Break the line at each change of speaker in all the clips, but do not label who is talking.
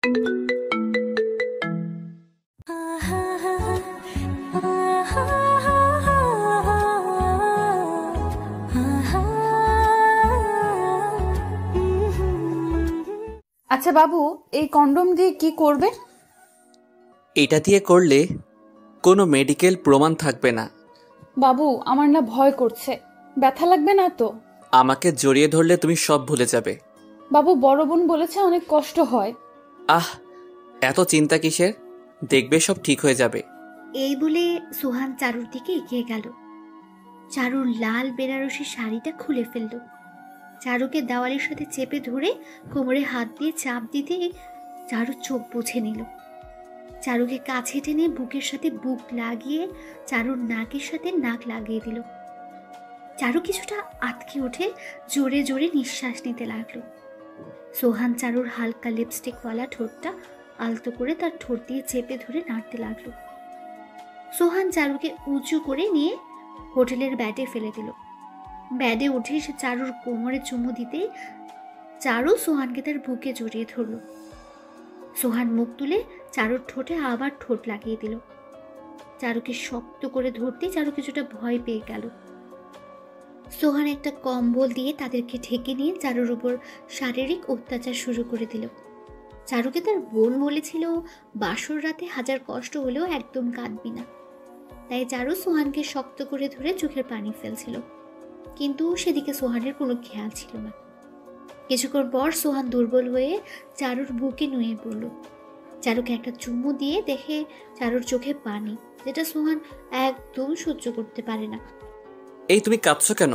আচ্ছা বাবু, এই কন্ডম দিয়ে কি করবে?
এটা দিয়ে করলে কোনো মেডিকেল প্রমাণ থাকবে না।
বাবু, আমার না ভয় করছে। ব্যথা লাগবে না তো?
আমাকে জড়িয়ে ধরলে তুমি সব ভুলে যাবে।
বাবু, বড় বোন বলেছে অনেক কষ্ট হয়।
আহ, এত চিন্তা কিসের? দেখবে সব ঠিক হয়ে যাবে।
এই বলে সোহান চারুর দিকে এগিয়ে গেল। চারুর লাল বেনারসি শাড়িটা খুলে ফেলল। চারুকে দেওয়ালের সাথে চেপে ধরে কোমরে হাত দিয়ে চাপ দিতে চারু চোখ বুঝে নিল। চারুকে কাছে টেনে বুকের সাথে বুক লাগিয়ে চারুর নাকের সাথে নাক লাগিয়ে দিল। চারু কিছুটা আটকে উঠে জোরে জোরে নিঃশ্বাস নিতে লাগলো। সোহান চারুর হালকা লিপস্টিকওয়ালা ঠোঁটটা আলতো করে তার ঠোঁট দিয়ে চেপে ধরে নাড়তে লাগলো। সোহান চারুকে উঁচু করে নিয়ে হোটেলের ব্যাডে ফেলে দিল। ব্যাডে উঠে সে চারুর কোমরে চুমু দিতে চারু সোহানকে তার বুকে জড়িয়ে ধরল। সোহান মুখ তুলে চারুর ঠোঁটে আবার ঠোঁট লাগিয়ে দিল। চারুকে শক্ত করে ধরতে চারু কিছুটা ভয় পেয়ে গেল। সোহান একটা কম্বল দিয়ে তাদেরকে ঢেকে নিয়ে চারুর উপর শারীরিক অত্যাচার শুরু করে দিল। চারুকে তার বোন বলেছিল বাসর রাতে হাজার কষ্ট হলেও একদম কাঁদবি না। তাই চারু সোহানকে শক্ত করে ধরে চোখের পানি ফেলছিল, কিন্তু সেদিকে সোহানের কোনো খেয়াল ছিল না। কিছুক্ষণ পর সোহান দুর্বল হয়ে চারুর বুকে নুয়ে পড়ল। চারুকে একটা চুমু দিয়ে দেখে চারুর চোখে পানি, যেটা সোহান একদম সহ্য করতে পারে না।
এই, তুমি কাঁদছো কেন?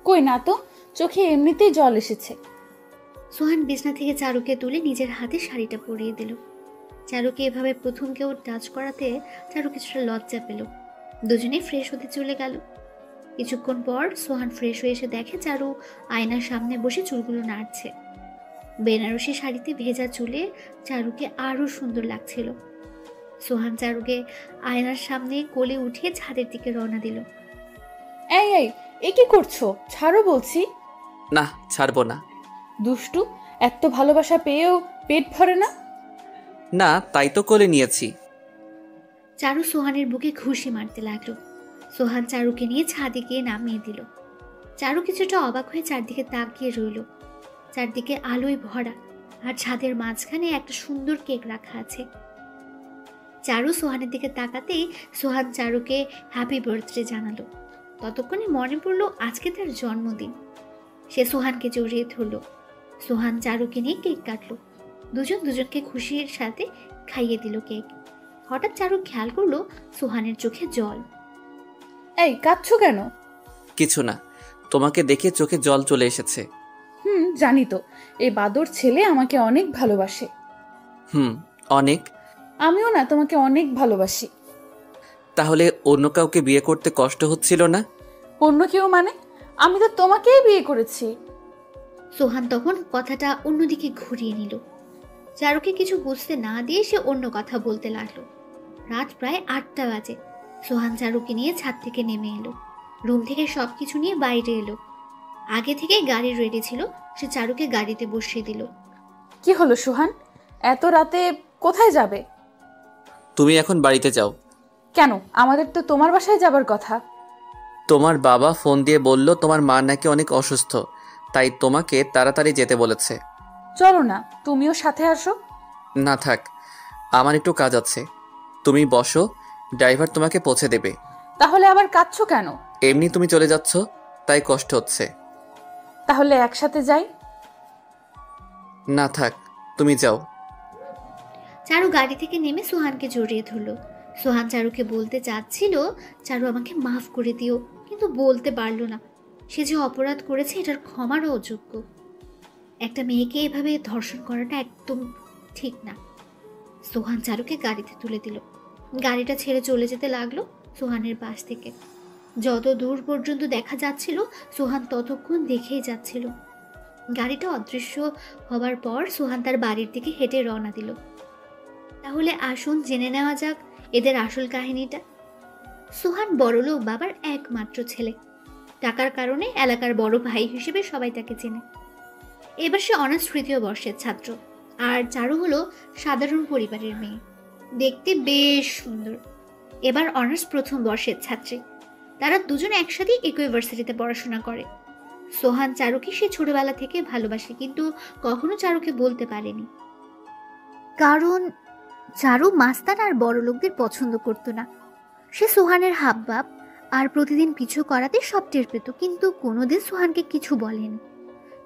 কই না তো, চোখে এমনিতেই জল এসেছে।
সোহান বিছনা থেকে চারুকে তুলে নিজের হাতে শাড়িটা পরিয়ে দিল। চারুকে এভাবে প্রথম কেউ টাচ করাতে চারু কিছুটা লজ্জা পেল। দুজনে ফ্রেশ হতে চলে গেল। কিছুক্ষণ পর সোহান ফ্রেশ হয়ে এসে দেখে চারু আয়নার সামনে বসে চুলগুলো নাড়ছে। বেনারসি শাড়িতে ভেজা চুলে চারুকে আরো সুন্দর লাগছিল। সোহান চারুকে আয়নার সামনে কোলে উঠিয়ে ছাদের দিকে রওনা দিল।
এই এই, এ কি করছো? ছাড়ো বলছি।
না, ছাড়বো না।
দুষ্টু, এত ভালোবাসা পেয়েও পেট ভরে না?
না, তাই তো কোলে নিয়েছি।
চারু সোহানের বুকে ঘুষি মারতে লাগলো। সোহান চারুকে নিয়ে ছাদে গিয়ে নামিয়ে দিল। চারু কিছুটা অবাক হয়ে চারদিকে তাকিয়ে রইল। চারদিকে আলোয় ভরা, আর ছাদের মাঝখানে একটা সুন্দর কেক রাখা আছে। চারু সোহানের দিকে তাকাতেই সোহান চারুকে হ্যাপি বার্থডে জানালো। ততক্ষণে মনে পড়লো আজকে তার জন্মদিন। সে সোহানকে জড়িয়ে ধরল। সোহান চারুকে নিয়ে কেক কাটলো। দুজন দুজনকে খুশির সাথে খাইয়ে দিল কেক। হঠাৎ চারু খেয়াল করলো সোহানের চোখে জল।
এই, কাঁদছো কেন?
কিছু না, তোমাকে দেখে চোখে জল চলে এসেছে।
জানি তো, এই বাদর ছেলে আমাকে অনেক ভালোবাসে।
অনেক।
আমিও না তোমাকে অনেক ভালোবাসি।
তাহলে অন্য কাউকে বিয়ে করতে কষ্ট হচ্ছিল না?
অন্য কেউ মানে? আমি তো তোমাকেই বিয়ে করেছি।
সোহান তখন কথাটা অন্যদিকে ঘুরিয়ে নিল। চারুকে কিছু বুঝতে না দিয়ে সে অন্য কথা বলতে লাগলো। রাত প্রায় 8টা বাজে। সোহান চারুকে নিয়ে ছাদ থেকে নেমে এলো। রুম থেকে সবকিছু নিয়ে বাইরে এলো। আগে থেকে গাড়ি রেডি ছিল, সে চারুকে গাড়িতে বসিয়ে দিল।
কি হলো সোহান, এত রাতে কোথায় যাবে?
তুমি এখন বাড়িতে যাও।
কেন? আমাদের তো তোমার বাসায় যাবার কথা।
তোমার বাবা ফোন দিয়ে বলল তোমার মা নাকি অনেক অসুস্থ, তাই তোমাকে তাড়াতাড়ি যেতে বলেছে।
চলো না, তুমিও সাথে আসো।
না থাক, আমার একটু কাজ আছে। তুমি বসো, ড্রাইভার তোমাকে পৌঁছে দেবে।
তাহলে আবার কাঁদছো কেন?
এমনি তুমি চলে যাচ্ছ, তাই কষ্ট হচ্ছে।
তাহলে একসাথে যাই।
না থাক, তুমি যাও।
চারু গাড়ি থেকে নেমে সোহানকে জড়িয়ে ধরলো। সোহান চারুকে বলতে চাচ্ছিল, চারু আমাকে মাফ করে দিও, কিন্তু বলতে পারলো না। সে যে অপরাধ করেছে এটার ক্ষমারও অযোগ্য। একটা মেয়েকে এভাবে ধর্ষণ করাটা একদম ঠিক না। সোহান চারুকে গাড়িতে তুলে দিল। গাড়িটা ছেড়ে চলে যেতে লাগলো সোহানের পাশ থেকে। যত দূর পর্যন্ত দেখা যাচ্ছিল সোহান ততক্ষণ দেখেই যাচ্ছিল। গাড়িটা অদৃশ্য হবার পর সোহান তার বাড়ির দিকে হেঁটে রওনা দিল। তাহলে আসুন জেনে নেওয়া যাক এদের আসল কাহিনীটা। সোহান বড়লোক বাবার একমাত্র ছেলে। টাকার কারণে এলাকার বড় ভাই হিসেবে সবাই তাকে চেনে। এবার সে অনার্স 3য় বর্ষের ছাত্র। আর চারু হলো সাধারণ পরিবারের মেয়ে, দেখতে বেশ সুন্দর। এবার অনার্স প্রথম বর্ষের ছাত্রী। তারা দুজন একসাথে একই ইউনিভার্সিটিতে পড়াশোনা করে। সোহান চারুকে সে ছোটবেলা থেকে ভালোবাসে, কিন্তু কখনো চারুকে বলতে পারেনি, কারণ চারু মাস্তান আর বড় লোকদের পছন্দ করতো না। সে সোহানের হাবভাব আর প্রতিদিন পিছু করাতে সব টের পেত, কিন্তু কোনোদিন সোহানকে কিছু বলেনি।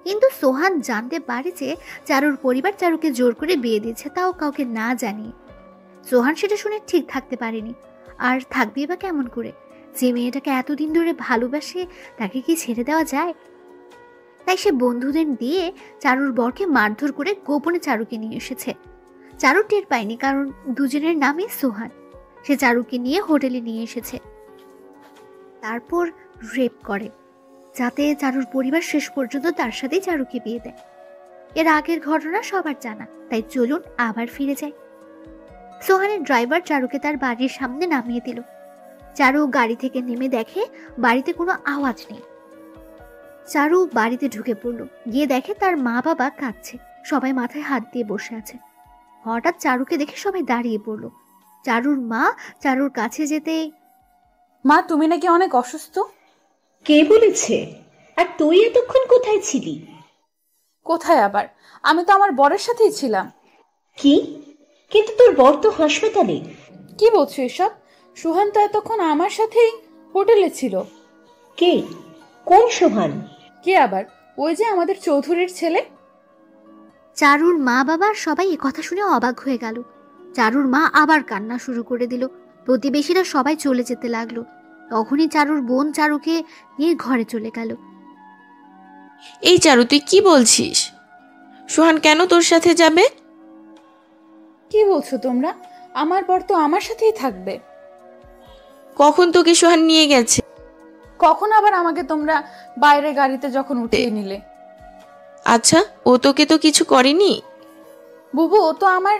কিন্তু সোহান জানতে পারে যে চারুর পরিবার চারুকে জোর করে বিয়ে দিয়েছে, তাও কাউকে না জানিয়ে। সোহান সেটা শুনে ঠিক থাকতে পারেনি, আর থাকবে বা কেমন করে? যে মেয়েটাকে এতদিন ধরে ভালোবাসে তাকে কি ছেড়ে দেওয়া যায়? তাই সে বন্ধুদের দিয়ে চারুর বরকে মারধর করে গোপনে চারুকে নিয়ে এসেছে। চারু টের পায়নি, কারণ দুজনের নামই সোহান। সে চারুকে নিয়ে হোটেলে নিয়ে এসেছে, তারপর রেপ করে, যাতে চারুর পরিবার শেষ পর্যন্ত তার সাথেই চারুকে বিয়ে দেয়। এর আগের ঘটনা সবার জানা, তাই চলুন আবার ফিরে যাই। সোহানের ড্রাইভার চারুকে তার বাড়ির সামনে নামিয়ে দিল। চারু গাড়ি থেকে নেমে দেখে বাড়িতে কোনো আওয়াজ নেই। চারু বাড়িতে ঢুকে পড়ল, গিয়ে দেখে তার মা বাবা কাঁদছে, সবাই মাথায় হাত দিয়ে বসে আছে। হঠাৎ চারুকে দেখে সবাই দাঁড়িয়ে পড়ল। চারুর মা চারুর কাছে যেতে,
মা, তুমি নাকি অনেক অসুস্থ?
কে বলেছে? আর তুই এতক্ষণ কোথায় ছিলি?
কোথায় আবার, আমি তো আমার বরের সাথেই ছিলাম।
কি? কিন্তু তোর বর তো হাসপাতালে।
কি বলছো এসব? সুহান তো এতক্ষণ আমার সাথেই হোটেলে ছিল।
কে? কোন সোহান?
কে আবার? ওই যে আমাদের চৌধুরীর ছেলে।
চারুর মা বাবা সবাই একথা শুনে অবাক হয়ে গেল। চারুর মা আবার কান্না শুরু করে দিল। প্রতিবেশীরা সবাই চলে যেতে লাগলো। তখনই চারুর বোন চারুকে নিয়ে ঘরে চলে গেল।
এই চারু, তুই কি বলছিস? সোহান কেন তোর সাথে যাবে?
কি বলছো তোমরা? আমার বর তো আমার সাথেই থাকবে।
কখন তোকে সোহান নিয়ে গেছে?
কখন আবার আমাকে তোমরা বাইরে গাড়িতে যখন উঠিয়ে নিলে।
আচ্ছা, ও তোকে তো কিছু করেনি?
বুবু, ও তো আমার।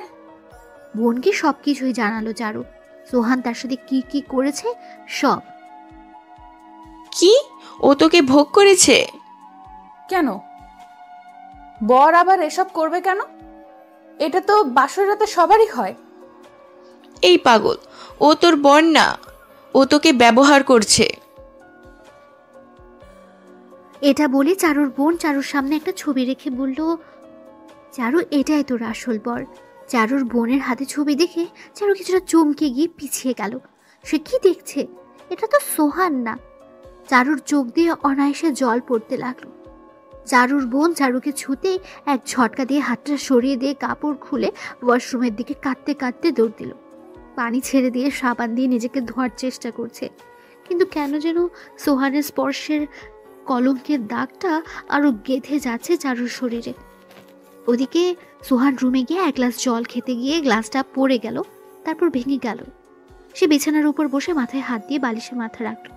বোনকে সবকিছুই জানালো চারু। সোহান তার সাথে কি কি করেছে সব।
কি? ও তোকে ভোগ করেছে?
কেন? বর আবার এসব করবে কেন? এটা তো বাসর রাতে সবারই হয়।
এই পাগল, ও তোর বর না, ও তোকে ব্যবহার করছে।
এটা বলে চারুর বোন চারুর সামনে একটা ছবি রেখে বলল, চারু, এটাই তোর আসল বর। চারুর বোনের হাতে ছবি দেখে চারু কিছুটা চমকে গিয়ে পিছিয়ে গেল। সে কি দেখছে? এটা তো সোহান না। চারুর চোখ দিয়ে অনায়াসে জল পড়তে লাগলো। চারুর বোন চারুকে ছুতে এক ঝটকা দিয়ে হাতটা সরিয়ে দিয়ে কাপড় খুলে ওয়াশরুমের দিকে কাঁদতে কাঁদতে দৌড় দিল। পানি ছেড়ে দিয়ে সাবান দিয়ে নিজেকে ধোয়ার চেষ্টা করছে, কিন্তু কেন যেন সোহানের স্পর্শের কলঙ্কের দাগটা আরো গেঁথে যাচ্ছে চারুর শরীরে। ওদিকে সোহান রুমে গিয়ে এক গ্লাস জল খেতে গিয়ে গ্লাসটা পড়ে গেল, তারপর ভেঙে গেল। সে বিছানার উপর বসে মাথায় হাত দিয়ে বালিশে মাথা রাখল।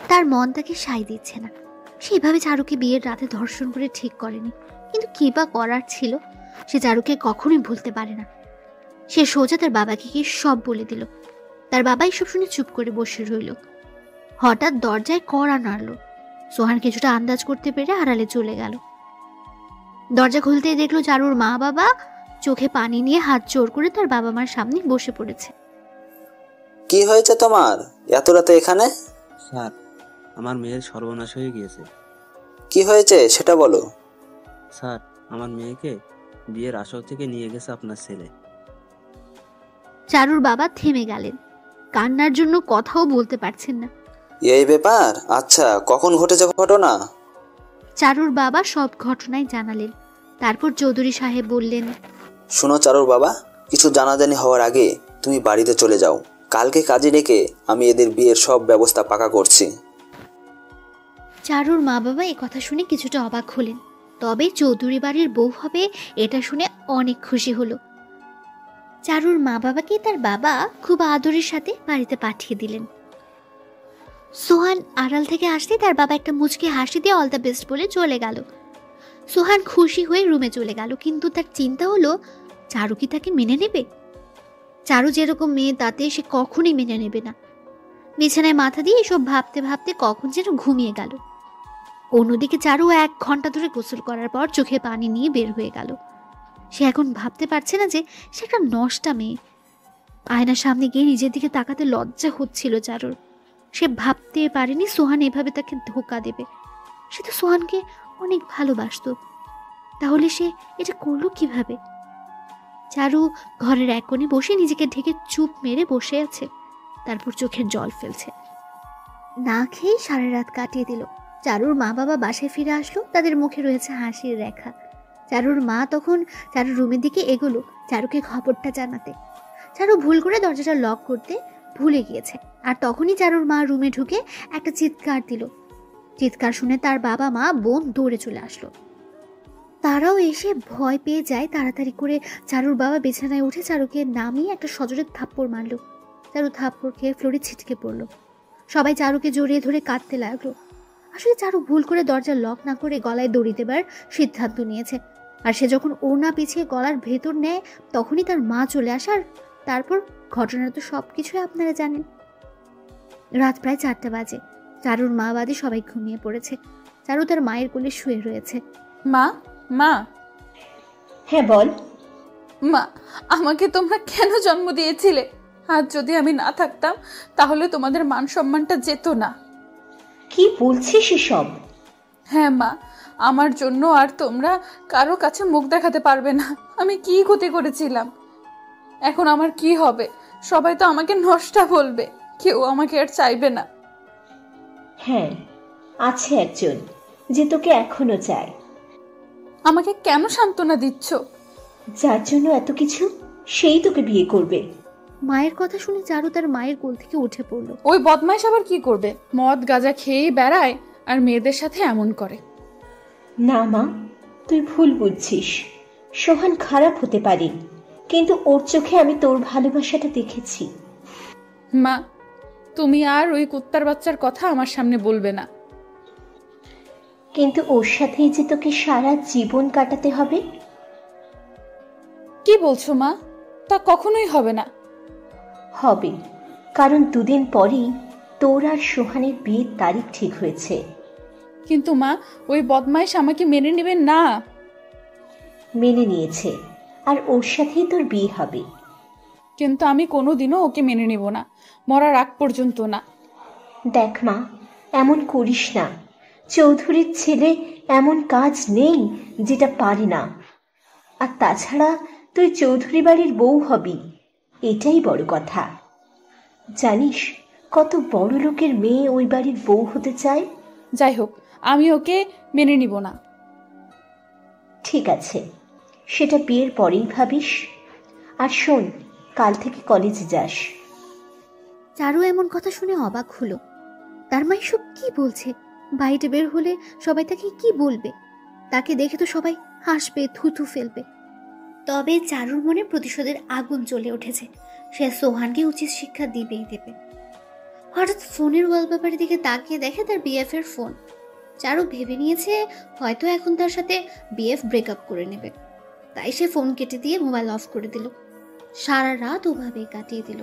তার মন তাকে সায় দিচ্ছে না। সে এভাবে চারুকে বিয়ের রাতে ধর্ষণ করে ঠিক করেনি, কিন্তু কি বা করার ছিল? সে চারুকে কখনোই ভুলতে পারে না। সে সোজা তার বাবাকে গিয়ে সব বলে দিল। তার বাবা এসব শুনে চুপ করে বসে রইল। হঠাৎ দরজায় কড়া নাড়ল। সোহান কিছুটা আন্দাজ করতে পেরে আড়ালে চলে গেল। দরজা খুলতেই দেখলো চারুর মা বাবা চোখে পানি নিয়ে হাত জোর করে তার বাবা মার সামনে বসে পড়েছে।
কি হয়েছে তোমার এত রাতে এখানে?
স্যার, আমার মেয়ের সর্বনাশ হয়ে গিয়েছে।
কি হয়েছে সেটা বলো।
স্যার, আমার মেয়েকে বিয়ের আসর থেকে নিয়ে গেছে আপনার ছেলে।
চারুর বাবা থেমে গেলেন, কান্নার জন্য কথাও বলতে পারছেন না।
এই ব্যাপার? আচ্ছা, কখন ঘটেছে ঘটনা?
চারুর বাবা সব ঘটনাই জানালেন। তারপর চৌধুরী সাহেব বললেন,
শোনো চারুর বাবা, কিছু জানাজানি হওয়ার আগে তুমি বাড়িতে চলে যাও। কালকে কাজে ডেকে আমি এদের বিয়ের সব ব্যবস্থা পাকা করছি।
চারুর মা বাবা এ কথা শুনে কিছুটা অবাক হলেন, তবে চৌধুরী বাড়ির বউ হবে এটা শুনে অনেক খুশি হলো। চারুর মা বাবাকে তার বাবা খুব আদরের সাথে বাড়িতে পাঠিয়ে দিলেন। সোহান আড়াল থেকে আসতে তার বাবা একটা মুচকি হাসি দিয়ে অল দ্য বেস্ট বলে চলে গেল। সোহান খুশি হয়ে রুমে চলে গেল, কিন্তু তার চিন্তা হলো চারু কি তাকে মেনে নেবে? চারু যেরকম মেয়ে তাতে সে কখনই মেনে নেবে না। বিছানায় মাথা দিয়ে এসব ভাবতে ভাবতে কখন যেন ঘুমিয়ে গেল। অন্যদিকে চারু 1 ঘন্টা ধরে গোসল করার পর চোখে পানি নিয়ে বের হয়ে গেল। সে এখন ভাবতে পারছে না যে সে একটা নষ্টা মেয়ে। আয়নার সামনে গিয়ে নিজের দিকে তাকাতে লজ্জা হচ্ছিল চারুর। সে ভাবতে পারেনি সোহান এভাবে তাকে ধোকা দেবে। সে তো সোহানকে অনেক ভালোবাসতো, তাহলে সে এটা করলো কিভাবে? চারু ঘরের এক কোণে বসে নিজেকে ঢেকে চুপ মেরে বসে আছে, তারপর চোখের জল ফেলছে। না খেয়ে সারা রাত কাটিয়ে দিল। চারুর মা বাবা বাসায় ফিরে আসলো, তাদের মুখে রয়েছে হাসির রেখা। চারুর মা তখন চারুর রুমের দিকে এগোলো চারুকে খবরটা জানাতে। চারু ভুল করে দরজাটা লক করতে ভুলে গিয়েছে, আর তখনই চারুর মা রুমে ঢুকে একটা চিৎকার দিল। চিৎকার শুনে তার বাবা মা বোন দৌড়ে চলে আসলো। তারাও এসে ভয় পেয়ে যায়। তাড়াতাড়ি করে চারুর বাবা বিছানায় উঠে চারুকে নামিয়ে একটা সজোরে থাপ্পড় মারল। চারু থাপ্পড় খেয়ে ফ্লোরে ছিটকে পড়ল। সবাই চারুকে জড়িয়ে ধরে কাঁদতে লাগলো। আসলে চারু ভুল করে দরজা লক না করে গলায় দড়ি দেবার সিদ্ধান্ত নিয়েছে, আর সে যখন ওড়না পিছিয়ে গলার ভেতর নেয় তখনই তার মা চলে আসে। আর তারপর ঘটনা তো সব কিছুই আপনারা জানেন। রাত প্রায় 4টা বাজে। চারুর মা বাদে সবাই ঘুমিয়ে পড়েছে। চারু তার মায়ের কোলে শুয়ে রয়েছে।
মা, মা,
হ্যাঁ বল।
মা, আমাকে তোমরা কেন জন্ম দিয়েছিলে? আজ যদি আমি না থাকতাম তাহলে তোমাদের মান সম্মানটা যেত না।
কি বলছিস এসব?
হ্যাঁ মা, আমার জন্য আর তোমরা কারো কাছে মুখ দেখাতে পারবে না। আমি কি ক্ষতি করেছিলাম? এখন আমার কি হবে? সবাই তো আমাকে নষ্টা বলবে, কেউ আমাকে আর চাইবে না।
হ্যাঁ, আছে একজন যে তোকে এখনো চায়।
আমাকে কেন সান্ত্বনা দিচ্ছ?
যার জন্য এত কিছু, সেই তোকে বিয়ে করবে।
মায়ের কথা শুনে চারু তার মায়ের কোল থেকে উঠে পড়ল।
ওই বদমাইশ আবার কি করবে? মদ গাঁজা খেয়েই বেড়ায় আর মেয়েদের সাথে এমন করে।
না মা, তুই ভুল বুঝছিস। সোহান খারাপ হতে পারে, কিন্তু ওর চোখে আমি তোর ভালোবাসাটা দেখেছি।
মা, তুমি আর ওই কুত্তার বাচ্চার কথা আমার সামনে বলবে না।
কিন্তু ওর সাথেই যে তোকে সারা জীবন কাটাতে হবে।
কি বলছো মা? তা কখনোই হবে না।
হবে, কারণ দুদিন পরেই তোর আর সোহানের বিয়ের তারিখ ঠিক হয়েছে।
কিন্তু মা, ওই বদমাইশ আমাকে মেনে নেবে না।
মেনে নিয়েছে, আর ওর সাথেই তোর বিয়ে হবে।
কিন্তু আমি কোনোদিনও ওকে মেনে নেব না, মরার আগ পর্যন্ত না।
দেখ মা, এমন করিস না। চৌধুরীর ছেলে এমন কাজ নেই যেটা পারে না। আর তাছাড়া তুই চৌধুরী বাড়ির বউ হবি, এটাই বড় কথা। জানিস কত বড় লোকের মেয়ে ওই বাড়ির বউ হতে চায়?
যাই হোক, আমি ওকে মেনে নিব না।
ঠিক আছে, সেটা বিয়ের পরেই ভাবিস। আর শোন, কাল থেকে কলেজে যাস।
চারু এমন কথা শুনে অবাক হলো। তার মা এসব কি বলছে? বাইরে বের হলে সবাই তাকে কি বলবে? তাকে দেখে তো সবাই হাসবে, থুথু ফেলবে। তবে চারুর মনে প্রতিশোধের আগুন জ্বলে উঠেছে। সে সোহানকে উচিত শিক্ষা দিবেই দেবে। হঠাৎ ফোনের ওয়ালপেপারের দিকে তাকিয়ে দেখে তার বিএফ এর ফোন। চারু ভেবে নিয়েছে হয়তো এখন তার সাথে বিএফ ব্রেকআপ করে নেবে, তাই সে ফোন কেটে দিয়ে মোবাইল অফ করে দিল। সারা রাত ওভাবেই কাটিয়ে দিল।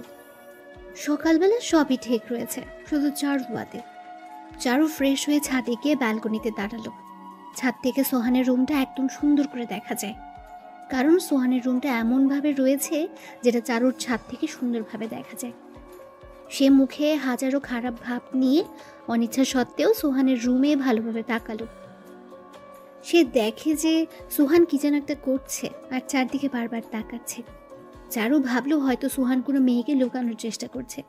সকালবেলা সবই ঠিক রয়েছে, শুধু চারু বাদে। চারু ফ্রেশ হয়ে ছাদে গিয়ে ব্যালকনিতে দাঁড়ালো। ছাদ থেকে সোহানের রুমটা একদম সুন্দর করে দেখা যায়, কারণ সোহানের রুমটা এমনভাবে রয়েছে যেটা চারুর ছাদ থেকে সুন্দরভাবে দেখা যায়। সে মুখে হাজারো খারাপ ভাব নিয়ে অনিচ্ছা সত্ত্বেও সোহানের রুমে ভালোভাবে তাকালো। সে দেখে যে সোহান কি যেন একটা করছে আর চারদিকে বারবার তাকাচ্ছে। চারু ভাবলো হয়তো সোহান কোনো মেয়েকে লুকানোর চেষ্টা করছে,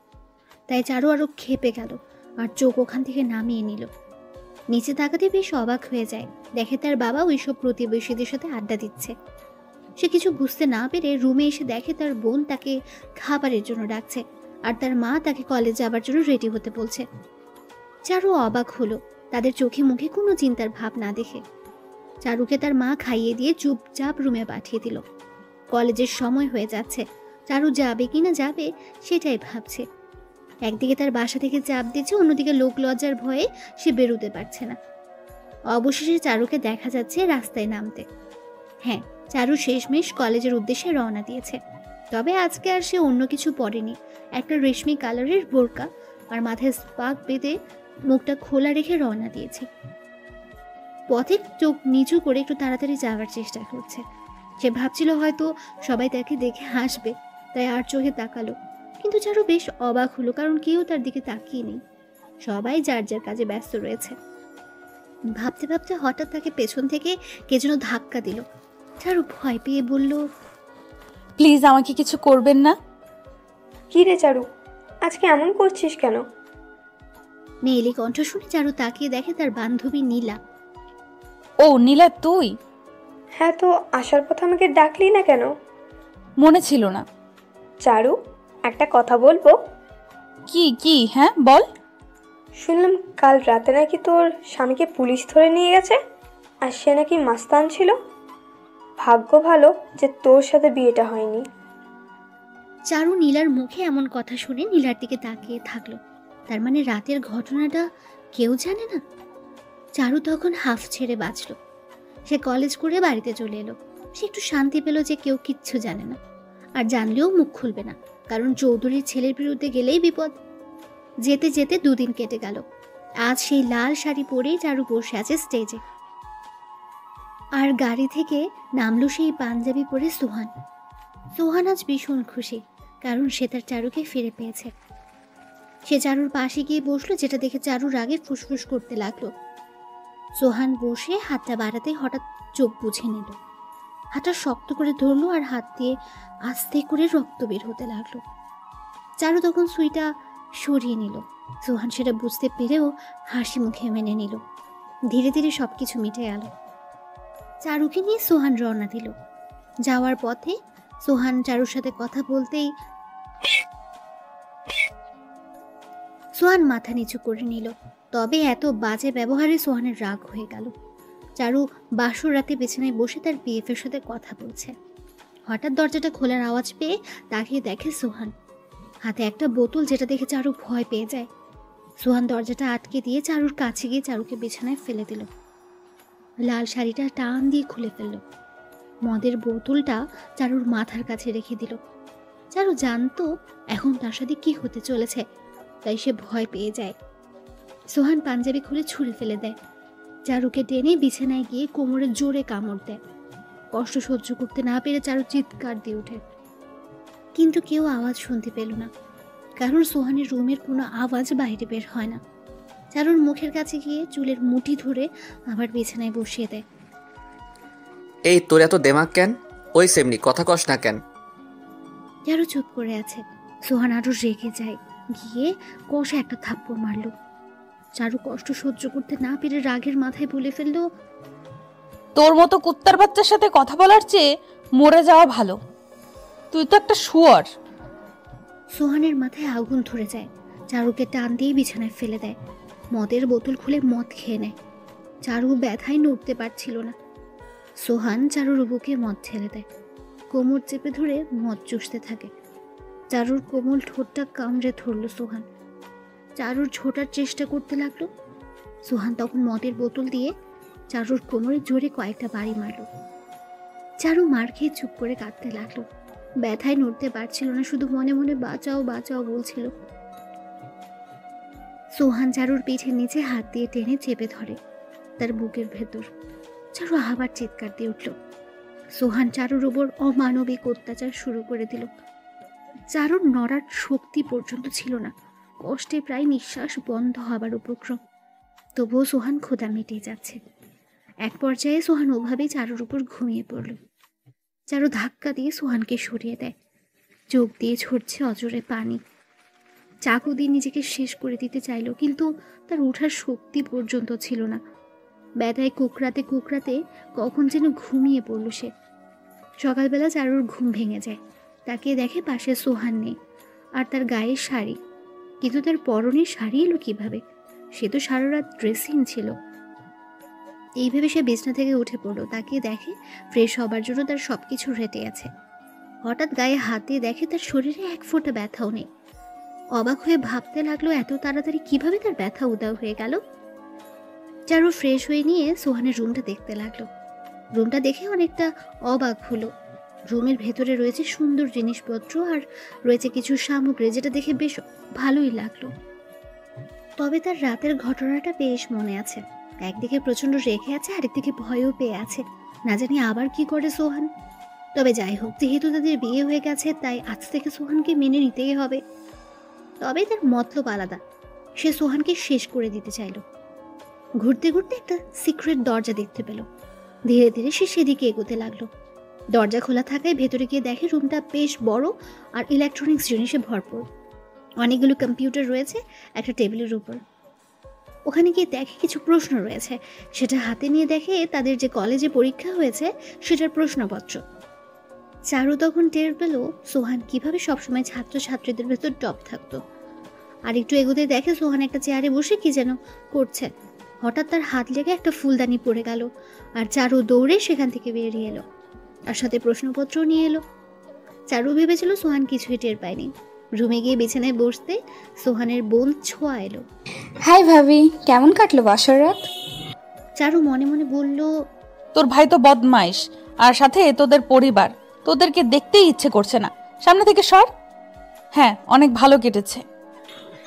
তাই চারু আরো ক্ষেপে গেল আর চোখ ওখান থেকে নামিয়ে নিল। নিচে তাকাতে বেশ অবাক হয়ে যায়, দেখে তার বাবা ওইসব প্রতিবেশীদের সাথে আড্ডা দিচ্ছে। সে কিছু বুঝতে না পেরে রুমে এসে দেখে তার বোন তাকে খাবারের জন্য ডাকছে আর তার মা তাকে কলেজ যাবার জন্য রেডি হতে বলছে। চারু অবাক হলো তাদের চোখে মুখে কোনো চিন্তার ভাব না দেখে। চারুকে তার মা খাইয়ে দিয়ে চুপচাপ রুমে পাঠিয়ে দিল। কলেজের সময় হয়ে যাচ্ছে, চারু যাবে কিনা যাবে সেটাই ভাবছে। একদিকে তার বাসা থেকে চাপ দিচ্ছে, অন্যদিকে লোক লজ্জার ভয়ে সে বেরোতে পারছে না। অবশেষে চারুকে দেখা যাচ্ছে রাস্তায় নামতে। হ্যাঁ, চারু শেষমেশ কলেজের উদ্দেশ্যে রওনা দিয়েছে। তবে আজকে আর সে অন্য কিছু পরেনি। একটা রেশমি কালারের বোরকা আর মাথায় স্পার্ক বেঁধে মুখটা খোলা রেখে রওনা দিয়েছে। পথে চোখ নিচু করে একটু তাড়াতাড়ি যাওয়ার চেষ্টা করছে। সে ভাবছিল হয়তো সবাই তাকে দেখে হাসবে, তাই আর চোখে তাকালো। কিন্তু চারু বেশ অবাক হলো, কারণ কেউ তার দিকে তাকিয়ে নেই, সবাই যার যার কাজে ব্যস্ত রয়েছে। ভাবতে ভাবতে হঠাৎ তাকে পেছন থেকে কে যেন ধাক্কা দিল। চারু ভয় পেয়ে বলল,
প্লিজ আমাকে কিছু করবেন না।
কি রে চারু, আজকে এমন করছিস কেন?
মেয়েলি কণ্ঠ শুনে চারু তাকিয়ে দেখে তার বান্ধবী নীলা।
ও নীলা, তুই?
হ্যাঁ, তো আসার পথে আমাকে ডাকলি না কেন?
মনে ছিল না।
চারু, একটা কথা বলবো?
কি কি? হ্যাঁ বল।
শুনলাম কাল রাতে নাকি তোর স্বামীকে পুলিশ ধরে নিয়ে গেছে, আর সে নাকি মাস্তান ছিল। ভাগ্য ভালো যে তোর সাথে বিয়েটা হয়নি।
চারু নীলার মুখে এমন কথা শুনে নীলার দিকে তাকিয়ে থাকলো। তার মানে রাতের ঘটনাটা কেউ জানে না? চারু তখন হাফ ছেড়ে বাঁচল। সে কলেজ করে বাড়িতে চলে এলো। সে একটু শান্তি পেল যে কেউ কিচ্ছু জানে না, আর জানলেও মুখ খুলবে না, কারণ চৌধুরীর ছেলের বিরুদ্ধে গেলেই বিপদ। যেতে যেতে 2 দিন কেটে গেল। আজ সেই লাল শাড়ি পরেই চারু বসে আছে স্টেজে, আর গাড়ি থেকে নামলো সেই পাঞ্জাবি পরে সোহান। সোহান আজ ভীষণ খুশি, কারণ সে তার চারুকে ফিরে পেয়েছে। সে চারুর পাশে গিয়ে বসলো, যেটা দেখে চারুর আগে ফুসফুস করতে লাগলো। সোহান বসে হাতটা বাড়াতে হঠাৎ চোখ বুঝে নিল। হাতটা শক্ত করে ধরলো আর হাত দিয়ে আস্তে করে রক্ত বের হতে লাগলো। চারু তখন সুইটা সরিয়ে নিল। সোহান সেটা বুঝতে পেরেও হাসি মুখে মেনে নিল। ধীরে ধীরে সবকিছু মিটে গেল। চারুকে নিয়ে সোহান রওনা দিল। যাওয়ার পথে সোহান চারুর সাথে কথা বলতেই সোহান মাথা নিচু করে নিল। তবে এত বাজে ব্যবহারে সোহানের রাগ হয়ে গেল। চারু বাসর রাতে বিছানায় বসে তার বিএফের সাথে কথা বলছে। হঠাৎ দরজাটা খোলার আওয়াজ পেয়ে তাকিয়ে দেখে সোহান হাতে একটা বোতল, যেটা দেখে চারু ভয় পেয়ে যায়। সোহান দরজাটা আটকে দিয়ে চারুর কাছে গিয়ে চারুকে বিছানায় ফেলে দিল। লাল শাড়িটা টান দিয়ে খুলে ফেলল। মদের বোতলটা চারুর মাথার কাছে রেখে দিল। চারু জানতো এখন তার সাথে কি হতে চলেছে, তাই সে ভয় পেয়ে যায়। সোহান পাঞ্জাবি খুলে ছুঁড়ে ফেলে দেয়। চারুকে টেনে বিছানায় গিয়ে কোমরে জোরে কামড় দেয়। কষ্ট সহ্য করতে না পেরে চারু চিৎকার দিয়ে ওঠে, কিন্তু কেউ আওয়াজ শুনতে পেল না, কারণ সোহানের রুমের কোনো আওয়াজ বাইরে বের হয় না। চারুর মুখের কাছে গিয়ে চুলের মুঠি ধরে আবার বিছানায় বসিয়ে দেয়।
এই তোর এত দেমাগ কেন? ওই সেমনি কথা কস না কেন?
চারু চুপ করে আছে। সোহান আরো রেগে যায়, গিয়ে কষা একটা থাপ্পড় মারল। চারু কষ্ট সহ্য করতে না পেরে রাগের মাথায় বলে ফেললো,
তোর মতো কুত্তার বাচ্চার সাথে কথা বলার চেয়ে মরে যাওয়া ভালো। তুই তো একটা শুয়োর।
সোহানের মাথায় আগুন ধরে যায়। চারুকে টান দিয়ে বিছানায় ফেলে দেয়। মদের বোতল খুলে মদ খেয়ে নেয়। চারু ব্যথায় নড়তে পারছিল না। সোহান চারুর বুকে মদ ঢেলে দেয়। কোমর চেপে ধরে মদ চুষতে থাকে। চারুর কোমল ঠোঁটটা কামড়ে ধরল সোহান। চারুর ছোটার চেষ্টা করতে লাগলো। সোহান তখন মদের বোতল দিয়ে চারুর কোমরে জোরে কয়েকটা বাড়ি মারল। চারু মার খেয়ে চুপ করে কাঁদতে লাগলো। ব্যথায় নড়তে পারছিল না, শুধু মনে মনে বাঁচাও বাঁচাও বলছিল। সোহান চারুর পিঠের নিচে হাত দিয়ে টেনে চেপে ধরে তার বুকের ভেতর। চারু আবার চিৎকার দিয়ে উঠল। সোহান চারুর উপর অমানবিক অত্যাচার শুরু করে দিল। চারুর নড়ার শক্তি পর্যন্ত ছিল না। কষ্টে প্রায় নিঃশ্বাস বন্ধ হবার উপক্রম। তবুও সোহান ক্ষুধা মিটিয়ে যাচ্ছে। এক পর্যায়ে সোহান ওভাবেই চারুর উপর ঘুমিয়ে পড়ল। চারু ধাক্কা দিয়ে সোহানকে সরিয়ে দেয়। চোখ দিয়ে ঝরছে অজরে পানি। চাকু দিয়ে নিজেকে শেষ করে দিতে চাইল, কিন্তু তার ওঠার শক্তি পর্যন্ত ছিল না। ব্যথায় কুকরাতে কুকরাতে কখন যেন ঘুমিয়ে পড়ল সে। সকালবেলা চারুর ঘুম ভেঙে যায়। তাকে দেখে পাশে সোহান নেই, আর তার গায়ে শাড়ি। কিন্তু তার পরনে শাড়ি এলো কিভাবে? সে তো সারা রাত ড্রেসিং ছিল। এইভাবে সে বিছনা থেকে উঠে পড়লো। তাকে দেখে ফ্রেশ হবার জন্য তার সবকিছু রেডি আছে। হঠাৎ গায়ে হাত দিয়ে দেখে তার শরীরে এক ফোঁটা ব্যথাও নেই। অবাক হয়ে ভাবতে লাগলো এত তাড়াতাড়ি কিভাবে তার ব্যথা উদাও হয়ে গেল। চারু ফ্রেশ হয়ে নিয়ে সোহানের রুমটা দেখতে লাগলো। রুমটা দেখে অনেকটা অবাক হলো। রুমের ভেতরে রয়েছে সুন্দর জিনিসপত্র আর রয়েছে কিছু সামগ্রী, যেটা দেখে বেশ ভালোই লাগলো। তবে তার রাতের ঘটনাটা বেশ মনে আছে। একদিকে প্রচন্ড রেগে আছে, আরেকদিকে ভয়ও পেয়ে আছে। না জানি আবার কি করে সোহান। তবে যাই হোক, যেহেতু তাদের বিয়ে হয়ে গেছে তাই আজ থেকে সোহানকে মেনে নিতেই হবে। তবে তার মতলব আলাদা, সে সোহানকে শেষ করে দিতে চাইল। ঘুরতে ঘুরতে একটা সিক্রেট দরজা দেখতে পেল। ধীরে ধীরে সে সেদিকে এগোতে লাগলো। দরজা খোলা থাকায় ভেতরে গিয়ে দেখে রুমটা বেশ বড় আর ইলেকট্রনিক্স জিনিসে ভরপুর। অনেকগুলো কম্পিউটার রয়েছে একটা টেবিলের উপর। ওখানে গিয়ে দেখে কিছু প্রশ্ন রয়েছে। সেটা হাতে নিয়ে দেখে তাদের যে কলেজে পরীক্ষা হয়েছে সেটার প্রশ্নপত্র। চারু তখন টের পেল সোহান কিভাবে সবসময় ছাত্রছাত্রীদের ভেতর টপ থাকতো। আর একটু এগোতে দেখে সোহান একটা চেয়ারে বসে কি যেন করছে। হঠাৎ তার হাত লেগে একটা ফুলদানি পড়ে গেল আর চারু দৌড়ে সেখান থেকে বেরিয়ে এলো, আর সাথে প্রশ্নপত্রও নিয়ে এলো। চারু ভেবেছিল সোহান কিছুই টের পায়নি। রুমে গিয়ে বিছানায় বসতে সোহানের বোন ছোঁয়া এলো।
হাই ভাবি, কেমন কাটলো বাসর রাত?
চারু মনে মনে বলল,
তোর ভাই তো বদমাইশ, আর সাথে তোদের পরিবার, তোদেরকে দেখতেই ইচ্ছে করছে না, সামনে থেকে সর। হ্যাঁ, অনেক ভালো কেটেছে।